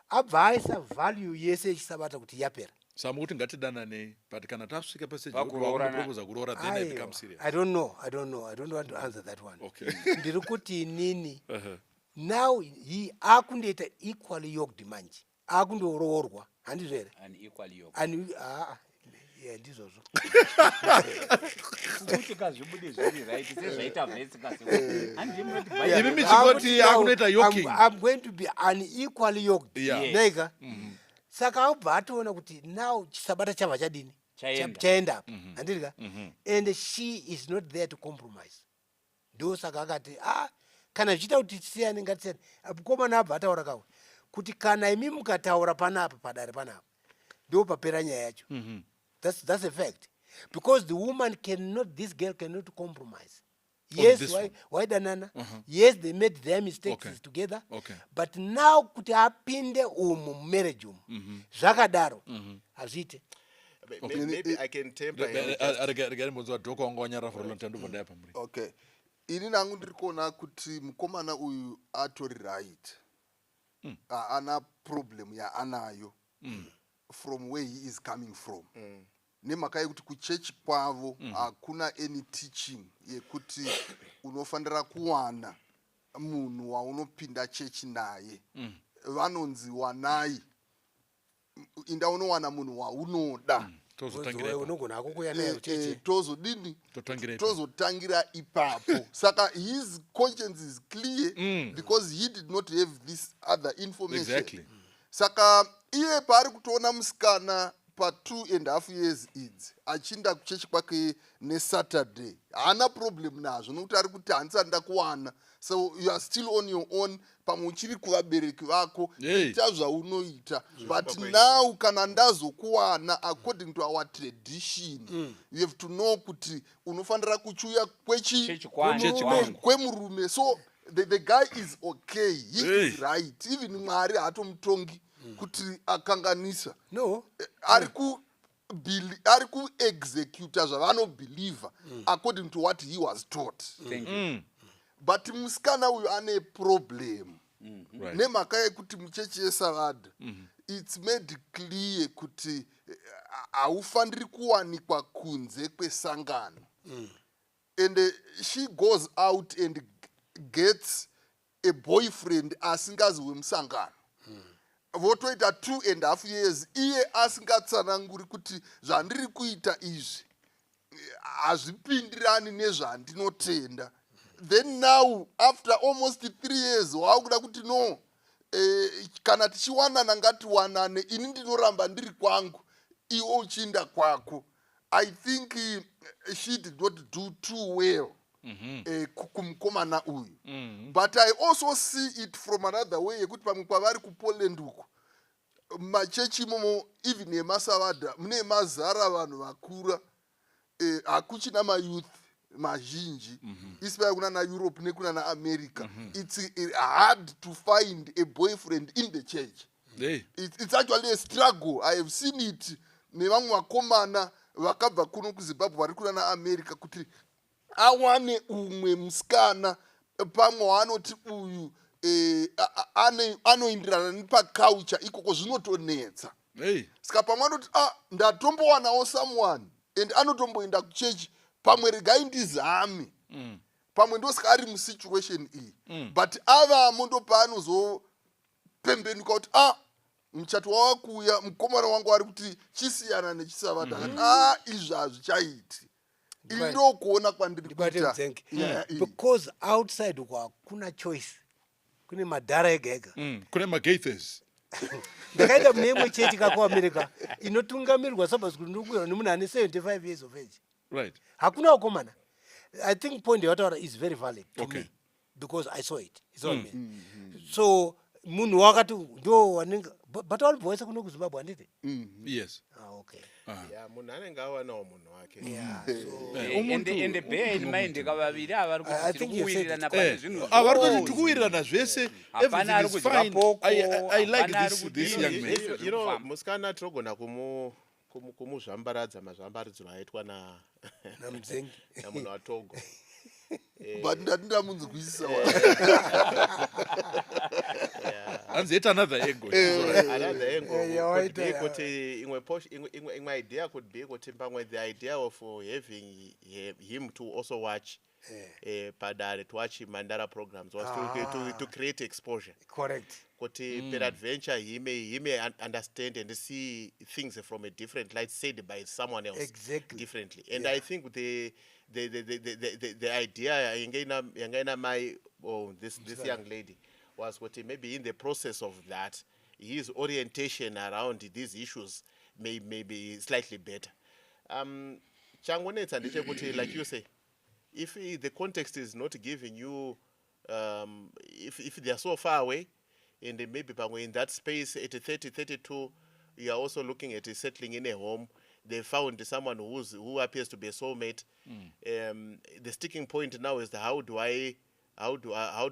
abva aisa value yese yechisabata kuti yapera. Samuti ngatidanane, but kana tasvika pasage vakuroora kuroora, then it becomes serious. I don't want to answer that one. Okay. Ndiri kuti nini now he akundoita equally yoked manje akundoroorwa handizvere an equally yoked and ndizvozvo kuti kazvibude zviri right sezvaita vhesi kasi I'm going to be unequally yoked nega saka abva atoona kuti now chisabata chabva chadini chaenda apa handirika and she is not there to compromise. Ndo saka akati kana zvichita kuti tisiyane ngatisiyane. Mukomana abva ataura kawe kuti kana imi mukataura panapa padare panapa ndo papera nyaya yacho. That's a fact, because the woman this girl cannot compromise. Yes, why danana? Yes, they made their mistakes together. But now kuti apinde marriage zvakadaro hazviite. Maybe I can temper him. Okay. Ini nangu ndiri kuona kuti mukomana uyu atori right. Ana problem ya anayo from where he is coming from. Nemaka yekuti kuchechi kwavo hakuna any teaching yekuti unofanira kuwana munhu waunopinda chechi naye. Vanonzi wanai inda unowana munhu waunoda. Tozodini tozotangira ipapo. Saka his conscience is clear because he did not have this other information. Exactly. Saka iye pari kutoona musikana pa 2.5 years idzi achinda kuchechi kwake neSaturday haana problem nazvo nokuti ari kuti handisati ndakuwana, so you are still on your own. Pamwe uchiri kuvabereki vako ita zvaunoita, but now kana ndazokuwana according to our tradition you have to know kuti unofanira kuchuya kwemurume. So the guy is okay, he is right. Even Mwari hatomutongi kuti akanganisa. No, ari ku execute zvavanobelieve according to what he was taught. Thank you. But musikana uyu ane problem nemhaka yekuti muchechi yesavada it's made clear kuti haufaniri kuwanikwa kunze kwesangano. And she goes out and gets a boyfriend asingazi wemusangano. Votoita 2.5 years iye asingatsananguri kuti zvandiri kuita izvi hazvipindirani nezvandinotenda. Then now after almost 3 years waakuda kuti no, kana tichiwanana ngatiwanane, ini ndinoramba ndiri kwangu iwe uchinda kwako. I think she did not do too well kumukomana uyu. But I also see it from another way yekuti pamwe kwavari kuPoland uko machechi imomo even emasavada mune mazara vanhu vakura, hakuchina mayouth. mazhinji isipai kuna naeurope nekuna naamerica it's hard to find a boyfriend in the church. Hey. It's actually a struggle. I have seen it nevamwe vakomana vakabva kuno kuzimbabwe vari kuna naamerica kuti awane umwe musikana pamwe waanoti uyu anoindirana nepaculture ikoko zvinotonetsa. Hey. Saka pamwe anoti ndatombowanawo someone and anotomboenda kuchechi pamwe regai ndizame pamwe ndosaka ari musituation iyi but avamo ndo paanozopembenuka kuti muchato wava kuuya mukomana wangu ari kuti chisiyana nechisavada izvi hazvichaiti. Ili ndokuona kwandiri kuita because outside uko hakuna choice, kune madhara ega ega, kune magaithes. ndakaenda mune imwe chechi kakuamerica inotungamirirwa sabas kuti ndikuira nemunhu ane 75 years of age. Right. Hakuna wakomana. I think point yawataura is very valid to me because I saw it. It's on me. So munhu wakati ndo wanenge but all boys kuno kuZimbabwe anditi. Yes. Okay. Yeah, munhu anenge awanawo munhu wake. Yeah. And bear in mind kavaviri avari kuwirirana pane zvinhu. Avari kuti kuwirirana zvese. Everything is fine. I like this young man. You know, musikana tinogona kumuzvambaradza mazvambaridziro aitwa naMudzengi namunhu waTogo. but ndamunzwisisa Hanzi yet another angle. Another angle could be imwe idea could be the idea of having him to also watch Padare, to watch Mandara programs was to create exposure. Correct. Peradventure he may understand and see things from a different light said by someone else differently. And I think the idea this young lady was maybe in the process of that his orientation around these issues may be slightly better. Changonetsa ndechekuti like you say, if the context is not giving you if they are so far away and maybe in that space at 32 you are also looking at settling in a home, they found someone who appears to be a soulmate. The sticking point now is how do I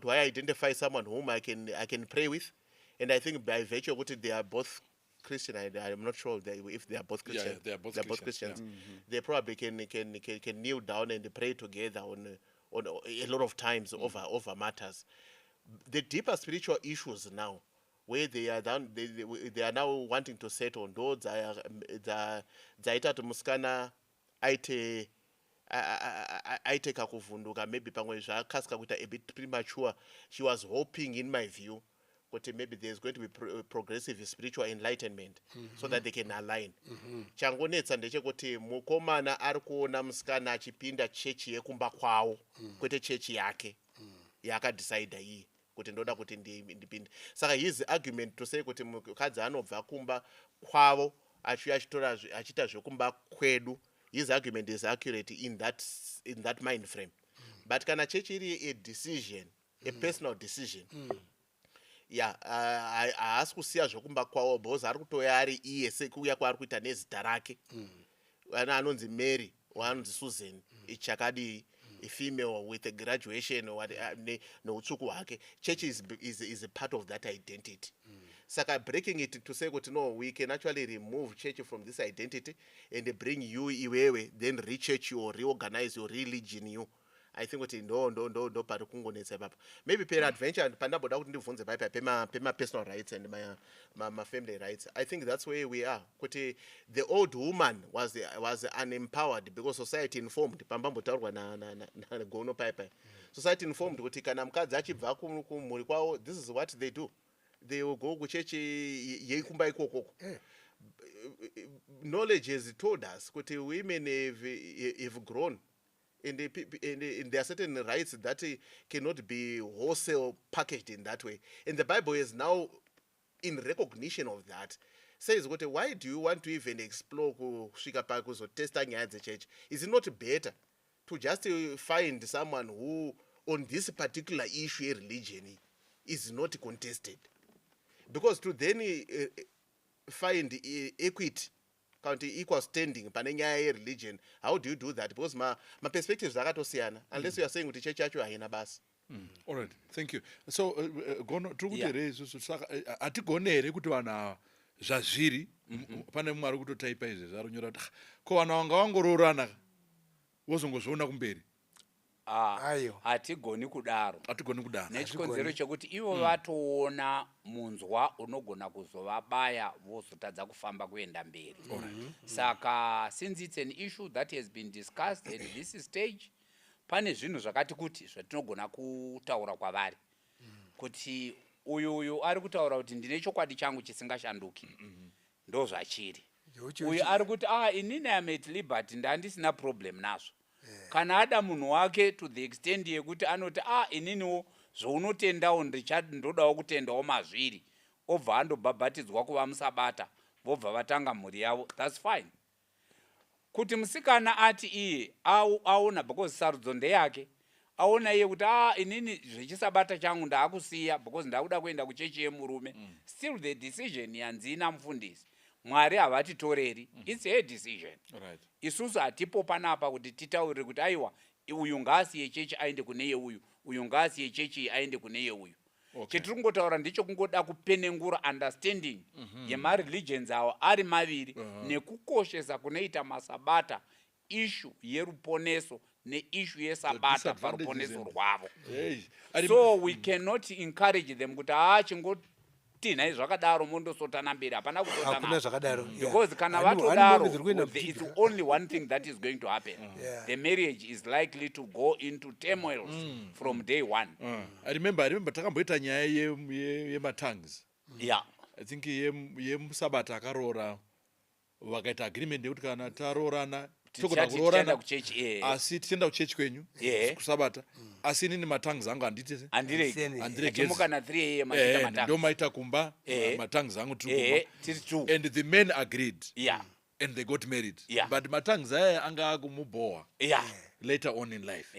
identify someone whom I can pray with? And I think by virtue of what they are both Christian, I'm not sure if they are both Christian. Yeah, they are both Christians. Yeah. They probably can kneel down and pray together on a lot of times over matters. The deeper spiritual issues now, where they are now wanting to set on those zaita to muskana aite kakuvunduka maybe pamwe zvakaska kuita a bit premature. She was hoping, in my view, that maybe there's going to be progressive spiritual enlightenment so that they can align. Changonetsa ndechekuti mukomana ari kuona musikana achipinda chechi yekumba kwawo kwete chechi yake yakadecide iyi kuti ndoda kuti ndipinde. Saka his argument to say kuti mukadzi anobva kumba kwavo achiita zvekumba kwedu, his argument is accurate in that mind frame. But kana chechi iri a decision, a personal decision, haasi kusiya zvokumba kwawo because ari kutoya ari iye sekuuya kwaari kuita nezita rake. Anonzi Mary wanonzi Susan chakadi, a female with a graduation noutsvuku hwake. Church is a part of that identity. Saka breaking it to say no, we can actually remove church from this identity and bring you iwewe, then re-church you or reorganize your religion you. I think what no pari kungonetsa ipapo. Maybe peradventure pandaboda kuti ndibvunze pema personal rights and my family rights. I think that's where we are. Kuti the old woman was unempowered because society informed. Pambambotaurwa na gono pai. Society informed kuti kana mukadzi achibva kumhuri kwawo, this is what they do. They will go kuchechi yeikumba ikoko. Knowledge has told us that women have grown, and there are certain rights that cannot be wholesale packaged in that way. And the Bible is now in recognition of that. Says, why do you want to even explore Shikapakos or testing at the church? Is it not better to just find someone who, on this particular issue, religion, is not contested? Because to then find equity kana kuti equal standing pane nyaya yereligion, how do you do that? Because ma-perspectives akatosiyana, unless you are saying kuti chechi yacho haina basi. All right, thank you. So Gono, tiri kuti here isusu saka hatigone here kuti vanhu ava zvazviri pane mumwe ari kutotaipa izvi zvarunyora kuti ko vanhu vanga vangoroorana wozongozviona kumberi. hatigoni kudaro nechikonzero chekuti ivo vatoona munzwa unogona kuzovabaya vozotadza kufamba kuenda mberi. Saka since it's an issue that has been discussed at this stage, pane zvinhu zvakati kuti zvatinogona kutaura kwavari kuti uyu ari kutaura kuti ndine chokwadi changu chisingashanduki, ndo zvachiri. Uyu ari kuti inini am at liberty, ndandisina problem nazvo. Kana ada munhu wake to the extent yekuti anoti ininiwo zvounotendawo ndodawo kutendawo mazviri, obva andobhabhatidzwa kuva musabata, vobva vatanga mhuri yavo, that's fine. Kuti musikana ati iye aona, because sarudzo ndeyake, aona iye kuti inini zvechisabata changu ndaakusiya because ndakuda kuenda kuchechi yemurume, still the decision yanzina mufundisi. Mwari havatitoreri, it's a decision. Right. Isusu hatipo panapa kuti titaurire kuti aiwa uyu ngasiye chechi aende kune yeuyu, uyu ngasiye chechi aende kune yeuyu. Chetiri kungotaura ndicho kungoda kupenengura understanding yemareligions awo ari maviri nekukoshesa kunoita masabata issue yeruponeso neissue yesabata paruponeso rwavo. So we cannot encourage them kuti tinai zvakadaro mondosotana mberi, hapana kutotana because kana vatodaro it's only one thing that is going to happen. The marriage is likely to go into turmoil from day one. I remember takamboita nyaya yematongues. I think yemusabata akaroora vakaita agreement yekuti kana taroorana togona kuroorana asi tichienda kuchechi kwenyu kusabata, asi inini matongues angu ndo maita kumba matongues angu tiri kumba, and the men agreed and they got married, but matongues aya anga akumuboa later on in life.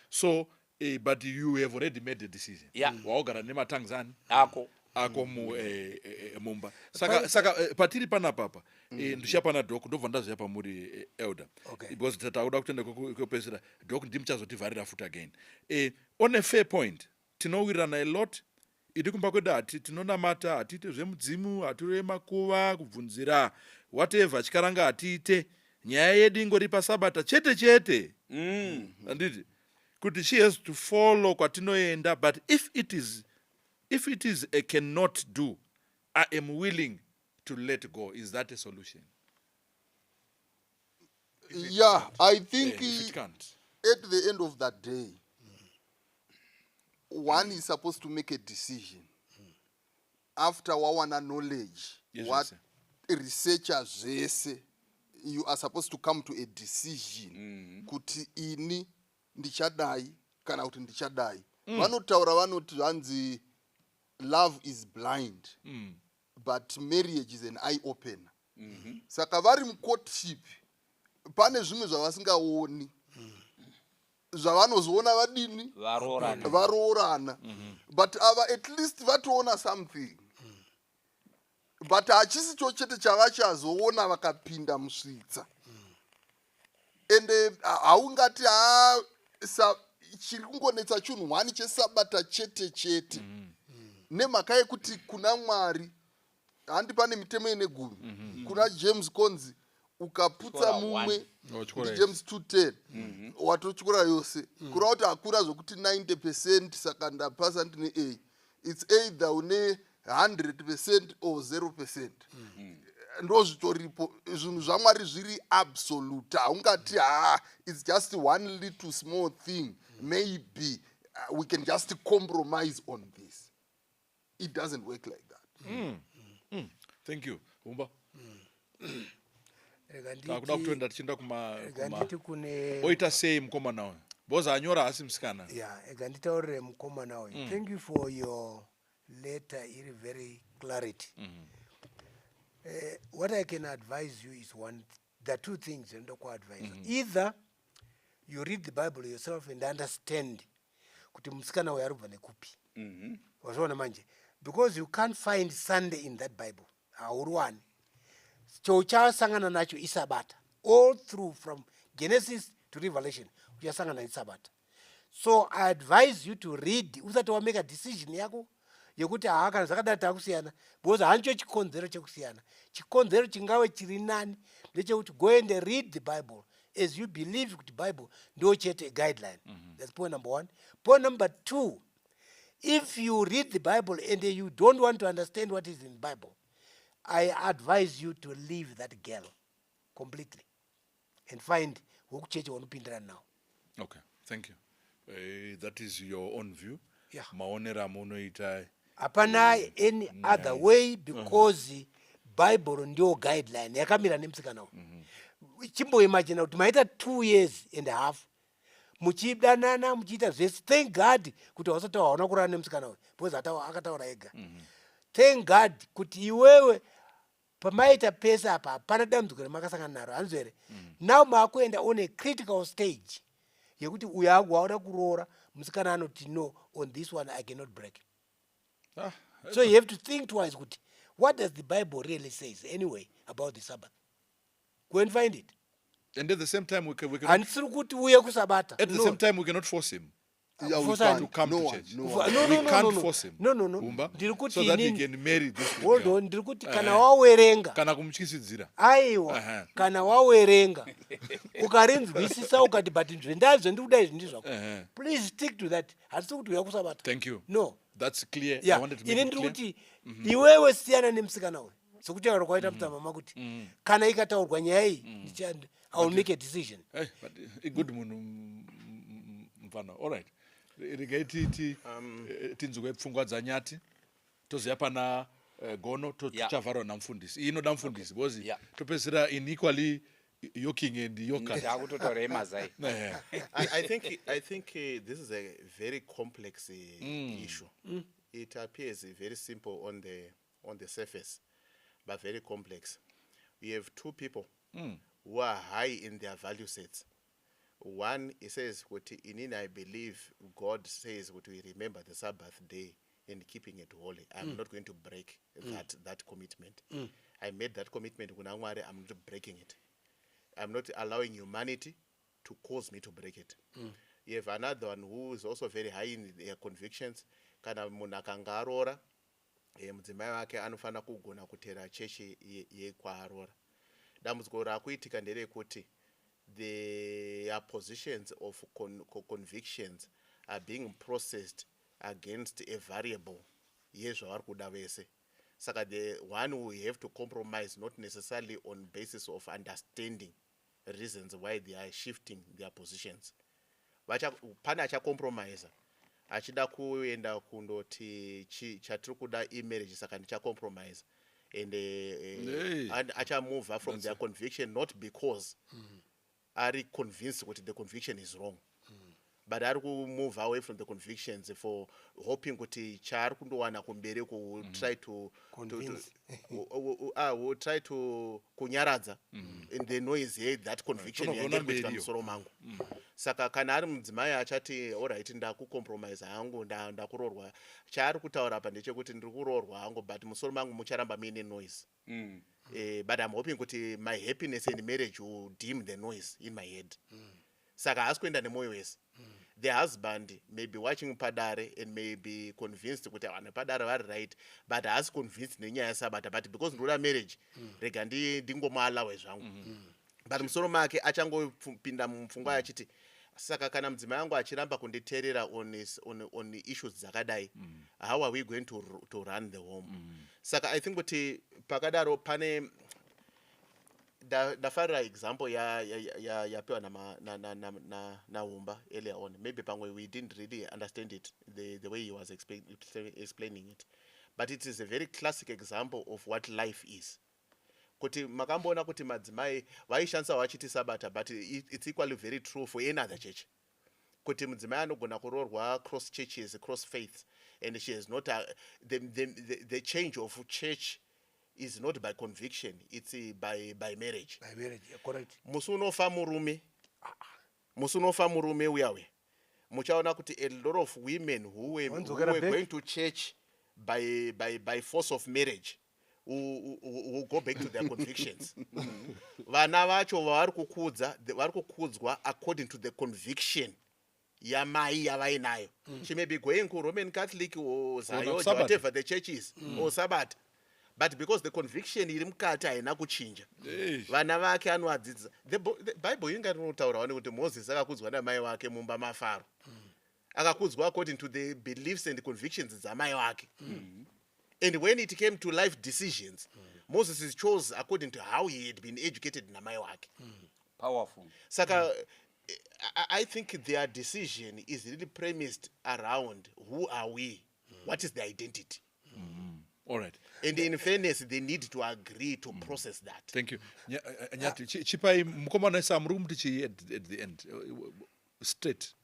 So but you have already made the decision. Waogara nematongues ani ako mumba. Saka patiri panapa ndichapana Doc ndobva ndazoya pamuri elder, because tatakuda kutenda kwepesera Doc ndimuchazotivharira futi again. On a fair point tinowirirana a lot. Idi kumba kwedu tinonamata, hatiite zvemudzimu, hatireve makuva kubvunzira whatever chikaranga hatiite, nyaya yedu ingori pasabata chete anditi kuti she has to follow kwatinoenda, but if it is a cannot do, I am willing to let go. Is that a solution? I think if it can't. At the end of that day, one is supposed to make a decision after wawana knowledge. What researchers say, you are supposed to come to a decision. Kuti ini ndichadai kana kuti ndichadai. Vanotaura vanoti vanzi love is blind, but marriage is an eye opener. Saka vari mucourtship pane zvimwe zvavasingaoni zvavanozoona vadini varoorana, but ava at least vatoona something, but hachisicho chete chavachazoona vakapinda musvitsa. And haungati chiri kungonetsa chinhu hwani chesabata chete nemhaka yekuti kuna Mwari handi pane mitemo ine gumi. Kuna James konzi ukaputsa mumwe James 2:10 watotyora yose, kureva kuti hakuna zvokuti 90% saka ndapasa ndine A. It's either une 100% or 0%. Ndo zvitoripo zvinhu zvaMwari zviri absolute. Haungati it's just one little small thing, maybe we can just compromise on this. It doesn't work like that. Thank you. Umba. Takuda kutoenda tichienda oita sei mukomana uyu boza anyora asi musikana. Ega nditaurire mukomana uyu. Thank you for your letter, iri very clarity. What I can advise you is there are two things I don't advise. Either you read the Bible yourself and understand kuti musikana uyu arubva nekupi. Wazviona manje, because you can't find Sunday in that Bible. Haurwani. chauchasangana nacho isabata all through from Genesis to Revelation uchasangana isabata. So I advise you to read usati wamake a decision yako yekuti kana zvakadai takusiyana, because hancho chikonzero chekusiyana. Chikonzero chingave chiri nani ndechekuti go and read the Bible as you believe kuti Bible ndo chete guideline. That's point number 1. Point number 2, if you read the Bible and you don't want to understand what is in the Bible, I advise you to leave that girl completely and find whokucheche wanopindirana now. Okay, thank you. That is your own view. Yeah. Maonera munoita Hapana any other way, because Bible ndio guideline yakamira nemusikana. Chimbo imagine kuti maita 2 years and a half muchidanana muchiita zvese. Thank God kuti wasati waona kurana nemusikana uyu, because akataura ega. Thank God kuti iwewe pamaita pesa apa hapana dambudziko ramakasangana naro, hanzwa here. Now maakuenda on a critical stage yekuti uyu wakuda kuroora musikana anoti no, on this one I cannot break. So you have to think twice kuti what does the Bible really says anyway about the Sabbath? Go and find it. And at the same time we can Handisiri kuti uye kusabata. at the same time we cannot force him Yeah, we Force can't. to come No to one, church. no No, one. no, We no, can't no, no. force him. No, no, no. Umba, Ndiri kuti so that he inini- can marry this Hold girl. on, ndiri kuti kana wawerenga, Kana kumutyisidzira. aiwa, kana wawerenga, ukarinzwisisa ukati but zvendazvo ndikuda izvi ndizvako. Please stick to that. Handisiri kuti uya kusabata. Thank you. No. That's clear. I Yeah, wanted to make ine it ndiri clear. kuti iwewe siyana nemusikana uyu. Sokutaura kwaita mutama makuti kana ikataurwa nyaya iyi, I will make a decision. Hey, but good munhu mfana. All right. Regai tinzwe pfungwa dzanyati. Toziya pana gono Yeah. tochavharwa namufundisi. Iyi inoda mufundisi because Yeah. topedzisira unequally yoking and yoka. Takutotora mazai. I think this is a very complex issue. It appears very simple on the surface, but very complex. You have two people who are high in their value sets. One, he says, "In I believe God says we remember the Sabbath day and keeping it holy. I'm not going to break that commitment. I made that commitment when I'm not breaking it. I'm not allowing humanity to cause me to break it." You have another one who is also very high in their convictions. Kana munhu akanga aroora, mudzimai wake anofanira kugona kutera chechi yekwaarora. Dambudziko rakuitika nderekuti their positions of convictions are being processed against a variable yezvavari kuda vese. Saka the one who have to compromise, not necessarily on basis of understanding reasons why they are shifting their positions. Pane achacompromise achida kuenda kundoti chatiri kuda imarriage saka ndichacompromise and achamove from their conviction, not because are convinced that the conviction is wrong, but are to move away from the convictions for hoping kuti chaari kundowana kumbereko will try to try to kunyaradza in the noise here that conviction yakuita musoro mangu. Saka kana ari mudzimai achati alright ndakucompromise hangu ndakuroorwa, chaari kutaura apa ndechekuti ndiri kuroorwa hangu but musoro mangu mucharamba muine noise. But I'm hoping kuti my happiness in marriage will dim the noise in my head. Saka haasi kuenda nemoyo wese. The husband may be watching Padare and may be convinced kuti vana Padare vari right, but haasi convinced nenyaya yeSabata, but because ndoda marriage rega ndingomualawe zvangu. But musoro make achangopinda mupfungwa achiti saka kana mudzimai wangu achiramba kunditeerera on issues dzakadai, how are we going to run the home? Saka I think kuti pakadaro pane ndafarira example yapewa na Umba earlier on. Maybe pamwe we didn't really understand it the way he was explaining it, but it is a very classic example of what life is. Kuti makamboona kuti madzimai vaishandisa vachiti Sabata, but it's equally very true for any other church. Kuti mudzimai anogona kuroorwa cross churches, cross faiths, and she has not the change of church is not by conviction, it's by marriage. By marriage, yeah, correct. Musi unofa murume uyawe, muchaona kuti a lot of women who were going to church by force of marriage will go back to their convictions. Vana vacho vari kukudzwa according to the conviction yamai yavainayo. She may be going to Roman Catholic or Zion, whatever the church is, or Sabbath. But because the conviction iri mukati haina kuchinja, vana vake anoadzidza. The Bible inganotaura kuti Moses akakudzwa namai wake mumba maFaro. Akakudzwa according to the beliefs and the convictions dzamai wake. And when it came to life decisions, Moses chose according to how he had been educated namai wake. Powerful. Saka, I think their decision is really premised around who are we, what is the identity. All right. And in fairness, they need to agree to process that. Thank you. Nyati, chipai mukomana samrum tichi at the end. Straight.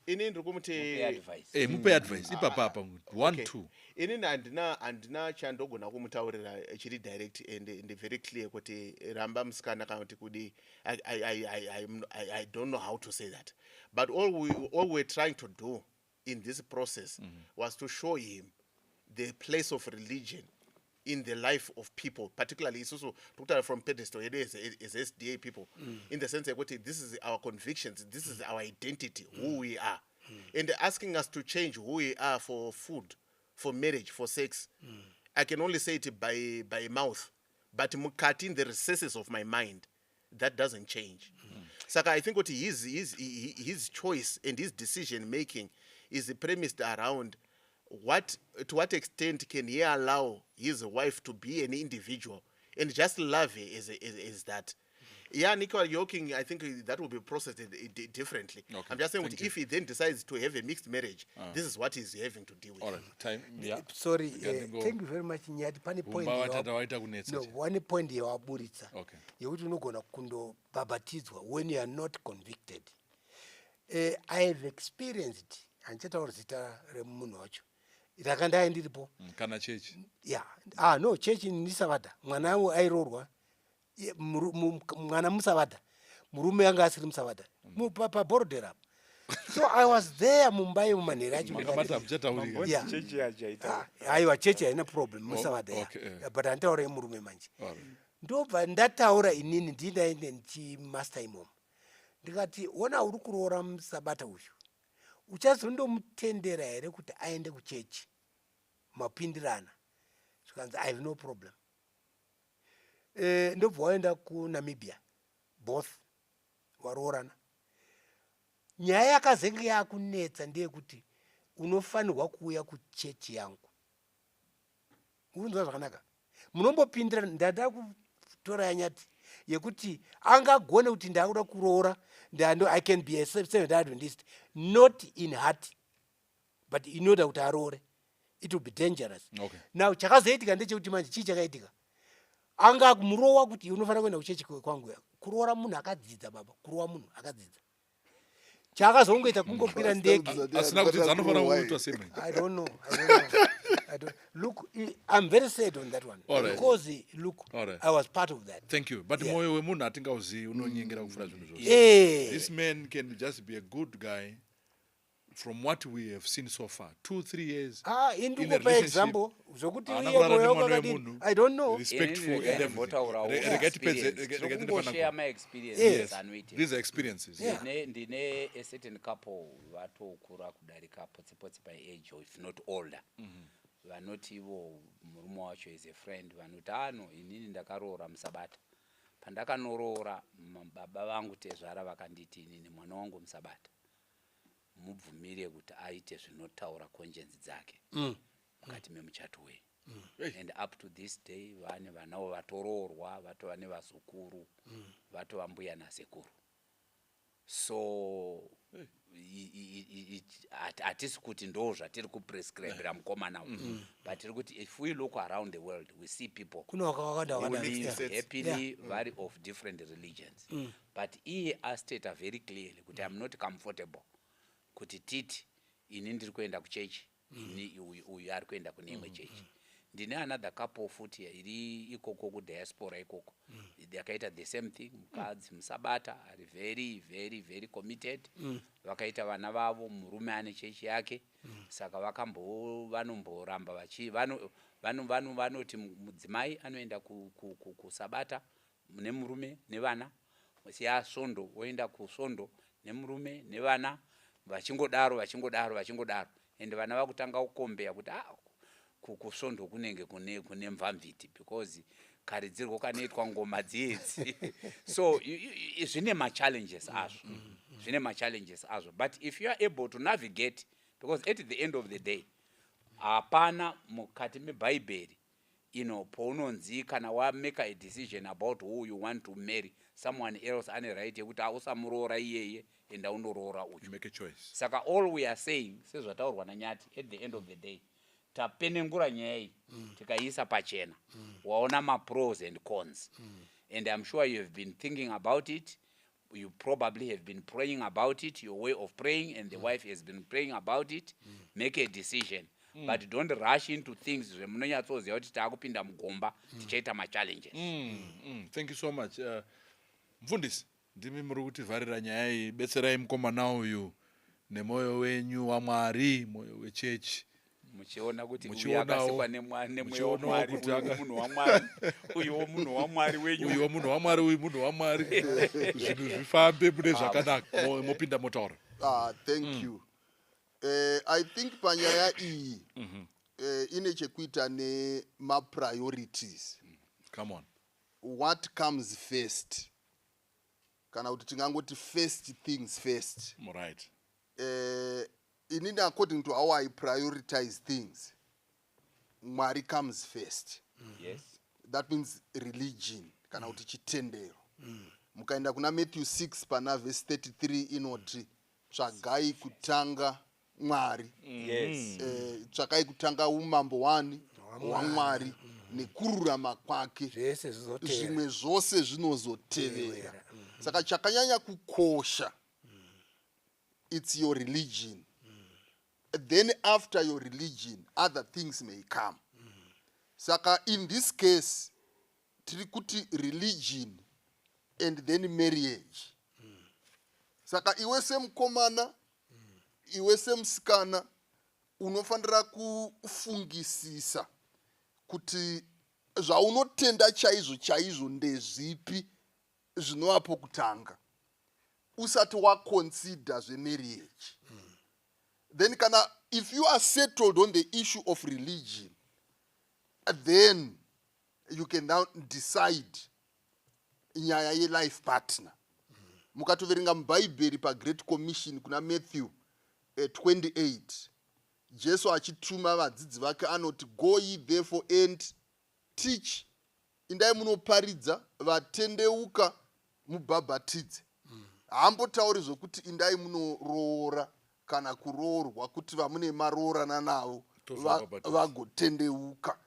Inini ndikumuti Advice. Mupe advice. Ipapa 1 2. Inini andina chandogona kumutaurira chiri direct and very clear kuti ramba musikana kana kuti kudi I don't know how to say that. But all we're trying to do in this process was to show him the place of religion in the life of people, particularly it's also from pedestal, it is SDA people, in the sense that this is our convictions, this is our identity, who we are. And asking us to change who we are for food, for marriage, for sex, I can only say it by mouth, but mukati in the recesses of my mind, that doesn't change. Saka, I think what his choice and his decision making is premised around to what extent can he allow his wife to be an individual and just love her is that. Yeah, Nicola Yoking, I think that will be processed differently. Okay. I'm just saying if he then decides to have a mixed marriage, this is what he's having to deal with. All right. Time. Yeah. Sorry, thank you very much. Nyati pani point. No, one point yawaburitsa. Okay. Yekuti unogona kundobhabhatidzwa when you are not convicted. I have experienced, anchetaura zita remunhu wacho. Rakandai ndiripo. Kana church. Yeah. No, church ni Sabata. Mwana wangu airorwa. Mwana musavada. Murume anga asiri musavada. Papa borodera. So I was there Mumbai mumanhera acho. Yeah. Church yajaita. Aiwa church haina problem musavada. But antaura murume manje. Ndobva ndataura inini ndindaende ndichimaster imomo. Ndikati ona uri kuroora musabata uyu. Uchazondomutendera here kuti aende kuchechi mapindirana. Zvikanzi I have no problem. Ndobva waenda kuNamibia both waroorana. Nyaya yakazenge yakunetsa ndeyekuti unofanirwa kuuya kuchechi yangu. Unzwa zvakanaka. Munombopindirana ndada kutora Nyati yekuti angagone kuti ndakuda kuroora I can be a Seventh-day Adventist, not in heart, but in order to aroore. It will be dangerous. Okay. Now, chakazoitika ndechekuti manje chii chakaitika. Anga murowa kuti unofanira kuenda kuchechi kwangu. Kuroora munhu akadzidza baba, kurowa munhu akadzidza. Chakazongoita kungokwira ndege. Asina kuti anofanira kuitwa same. I don't know. Look, I'm very sad on that one. Right. Because, look, Right. I was part of that. Thank you. But moyo wemunhu atingauzivi unonyengera kufura zvinhu zvose. This man can just be a good guy from what we have seen so far. 2-3 years. In a example, I don't know. Respectful and share my experiences. These are experiences. Ndine a certain couple vatokura kudarika potsi by age, or if not older. Vanoti ivo murume wacho is a friend. Vanoti inini ndakaroora musabata. Pandakanooroora baba vangu tezvara vakanditi inini mwana wangu musabata. Mubvumire kuti aite zvinotaura conscience dzake mukati memuchato wenyu. And up to this day vane vanavo vatoroorwa, vatova nevazukuru, vatova mbuya nasekuru. So hatisi kuti ndo zvatiri kuprescribera mukomana uyu, but tiri kuti if we look around the world we see people who live happily, very of different religions, but iye astate very clearly kuti I'm not comfortable kuti titi ini ndiri kuenda kuchechi, ini uyu ari kuenda kune imwe chechi. ndine another couple futi iri ikoko kudiaspora ikoko yakaita the same thing. Mukadzi musabata ari very very very committed. Vakaita vana vavo, murume ane chechi yake. Saka vanomboramba vanoti mudzimai anoenda kusabata nemurume nevana, siyasondo oenda kusondo nemurume nevana, vachingodaro ende vana vakutanga kukombeya kuti kusondo kunenge kune mvamviti because karidzirwo kanoitwa ngoma dziedzi. So zvine machallenges azvo, but if you are able to navigate, because at the end of the day hapana mukati mebhaibheri paunonzi kana make a decision about who you want to marry, someone else ane right yekuti usamuroora iyeye enda undoroora uyu. Make a choice. Saka all we are saying, sezvataurwa naNyati, at the end of the day tapenengura nyaya iyi tikaiisa pachena, waona ma-pros and cons, and I'm sure you have been thinking about it. You probably have been praying about it, your way of praying, and the wife has been praying about it. Make a decision. But don't rush into things zvemunonyatsoziva kuti taakupinda mugomba tichaita ma-challenges. Thank you so much. Mfundisi, ndimi muri kutivharira nyaya iyi. Betserai mukomana uyu nemwoyo wenyu waMwari, mwoyo wechechi. Muchiona kuti uyu akasikwa nemwoyo waMwari, uyu munhu waMwari, uyuwo munhu waMwari wenyu. Uyuwo munhu waMwari, uyu munhu waMwari. Zvinhu zvifambe mune zvakanaka. Mopinda motaura. Thank you. I think panyaya iyi ine chekuita nema-priorities. Come on. What comes first? Kana kuti tingangoti first things first. Right. Inini according to how I prioritize things, Mwari comes first. Yes. That means religion, kana kuti chitendero. Mukaenda kuna Matthew 6 pana verse 33 inoti tsvagai kutanga Mwari. Yes. Tsvagai kutanga umambo waMwari nekururama kwake, zvimwe zvose zvinozotevera. Saka chakanyanya kukosha, it's your religion. Then after your religion, other things may come. Saka in this case, tiri kuti religion and then marriage. Saka iwe semukomana, iwe semusikana, unofanira kufungisisa kuti zvaunotenda chaizvo ndezvipi zvinovapo kutanga usati waconsider zvemarriage. Then if you are settled on the issue of religion, then you can now decide nyaya ye-life partner. Mukatoverenga mubhaibheri paGreat Commission kuna Matthew 28, Jesu achituma vadzidzi vake anoti, go ye therefore and teach. Indai munoparidza, vatendeuka mubhabhatidze. Haambotauri zvokuti indai munoroora kana kuroorwa kuti vamune maroorana navo vagotendeuka.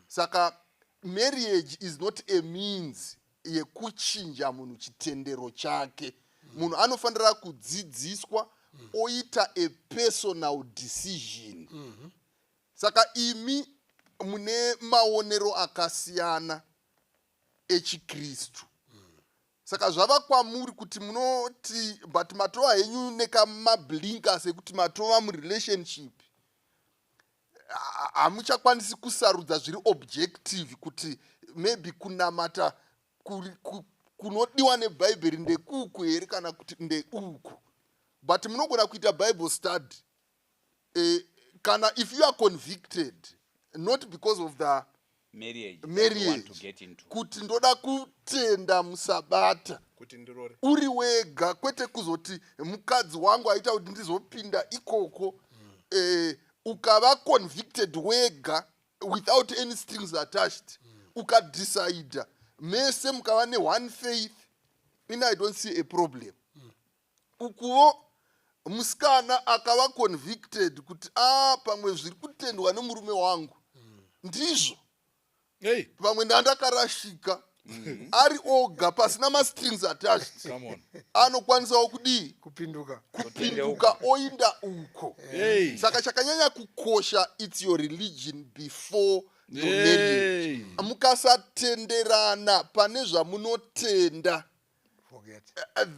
Saka marriage is not a means yekuchinja munhu chitendero chake. Munhu anofanira kudzidziswa oita a personal decision. Saka imi mune maonero akasiyana echiKristu. Saka zvava kwamuri kuti munoti but matova henyu nekamablinka sekuti matova murelationship, hamuchakwanisi kusarudza zviri objective kuti maybe kunamata kunodiwa nebhaibheri ndekuku here kana kuti ndeuku. But munogona kuita Bible study kana if you are convicted not because of the marriage kuti ndoda kutenda musabata kuti ndirore uri wega, kwete kuzoti mukadzi wangu aita kuti ndizopinda ikoko, ukava convicted wega without any strings attached, ukadecide mese mukava one faith, in I don't see a problem. Ukuwo musikana akava convicted kuti pamwe zviri kutendwa nemurume wangu ndizvo, Hey. pamwe ndandakarashika, ari oga pasina ma-strings attached, anokwanisawo kudii kupinduka oinda uko. Hey. Saka chakanyanya kukosha, it's your religion before your marriage. Mukasatenderana pane zvamunotenda, Forget.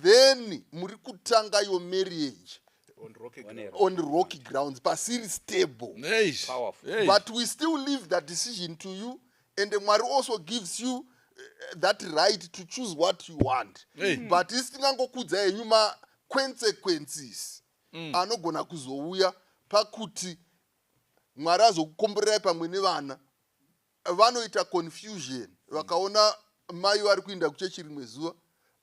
then muri kutanga your marriage On rocky One ground. arrow. on rocky grounds, pasiri stable. Eish. Powerful. Eish. But we still leave that decision to you, and the Mwari also gives you that right to choose what you want. Hey. But isingangokudza yenyu consequences anogona kuzouya pakuti Mwari azokukomborerai pamwe nevana vanoita confusion, vakaona mai vari kuinda kuchechi rimwe zuva,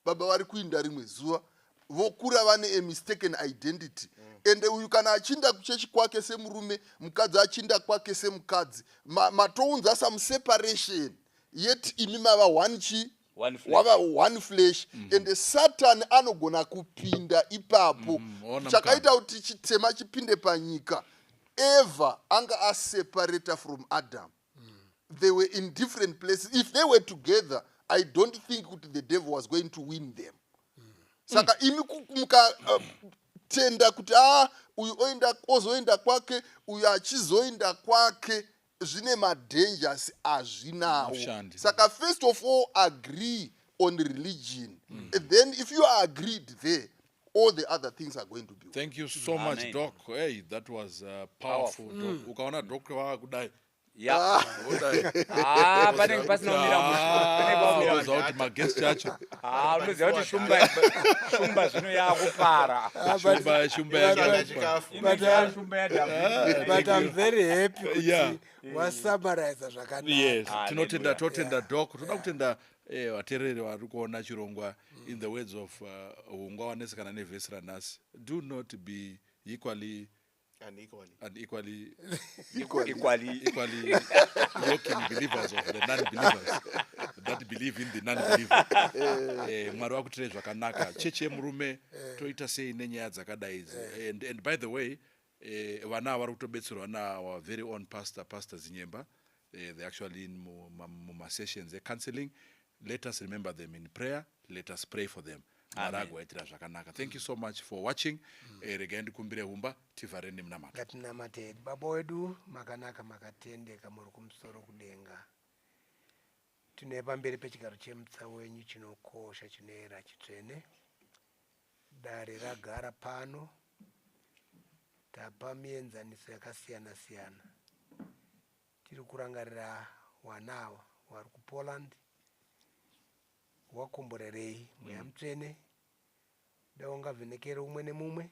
baba vari kuinda rimwe zuva, vokura vane a mistaken identity. Ende uyu kana achinda kuchechi kwake semurume, mukadzi achinda kwake semukadzi, matounza some separation, yet imi mava one chi, One flesh. wava one flesh. Ende Satan anogona kupinda ipapo. Ona Chakaita kuti chitema chipinde panyika, Eva anga aseparated from Adam. They were in different places. If they were together, I don't think the devil was going to win them. Saka imi tenda kuti uyu ozoenda kwake, uyu achizoenda kwake, zvine madangers azvinawo. Ushandi. Saka first of all agree on religion. And then if you are agreed there, all the other things are going to be. Thank you so much, Amen. Doc. Hey, that was powerful. Doc. Ukaona Doc wakudai. Yeah. Udai. Panenge pasina kumira mushure. Unoziva kuti maguest acho. Unoziva kuti shumba zvino yakupara. Shumba yake. Shumba yaDhavhidhi. But I'm very happy kuti Yeah. wasamaraiza zvakanaka. Yes, Hallelujah. totenda Doc. Toda kutenda vateereri vari kuona chirongwa in the words of Hungwa wanesekana nevhesi ranhasi. Do not be equally Unequally. and equally Equally. walking believers of the non-believers that believe in the non-believer. Mwari vakuitire zvakanaka. Chechi yemurume toita sei nenyaya dzakadai idzi. And by the way, vana vari kutobetserwa our very own pastor Zinyemba. They actually in muma sessions counseling. Let us remember them in prayer. Let us pray for them. Thank you so much for watching. Regai ndikumbire Humba tivhareni mnamata. Ngatinamate baba wedu makanaka makatendeka muri kumusoro kudenga. Tine pamberi pechigaro chemutsa wenyu chinokosha chinoera chitsvene. Dare ragara pano. Tapa mienzaniso yakasiyana siyana. Tiri kurangarira wanawa vari kuPoland. Wakomborerei mweya mutsvene. Daunga vhenekere umwe nemumwe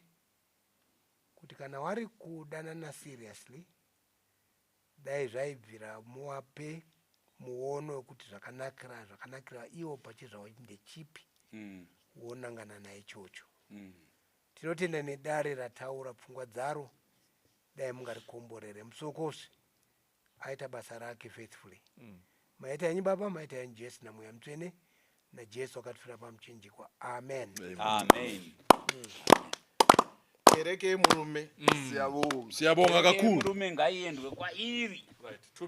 kuti kana wari kudanana seriously dai zvaibvira muwape muono wekuti zvakanakira iwo pachizvavo ndechipi wonangana naye chocho. Tinotenda nedare rataura pfungwa dzaro dai mungarikomborere musokosi aita basa rake faithfully. Maita yenyu baba, maita yenyu Jesu namweya mutsvene naJesu akatifira pamuchinjikwa. Amen. Amen. Kereke murume. Siyabonga. Siyabonga kakulu. Murume ngaiendwe kwairi.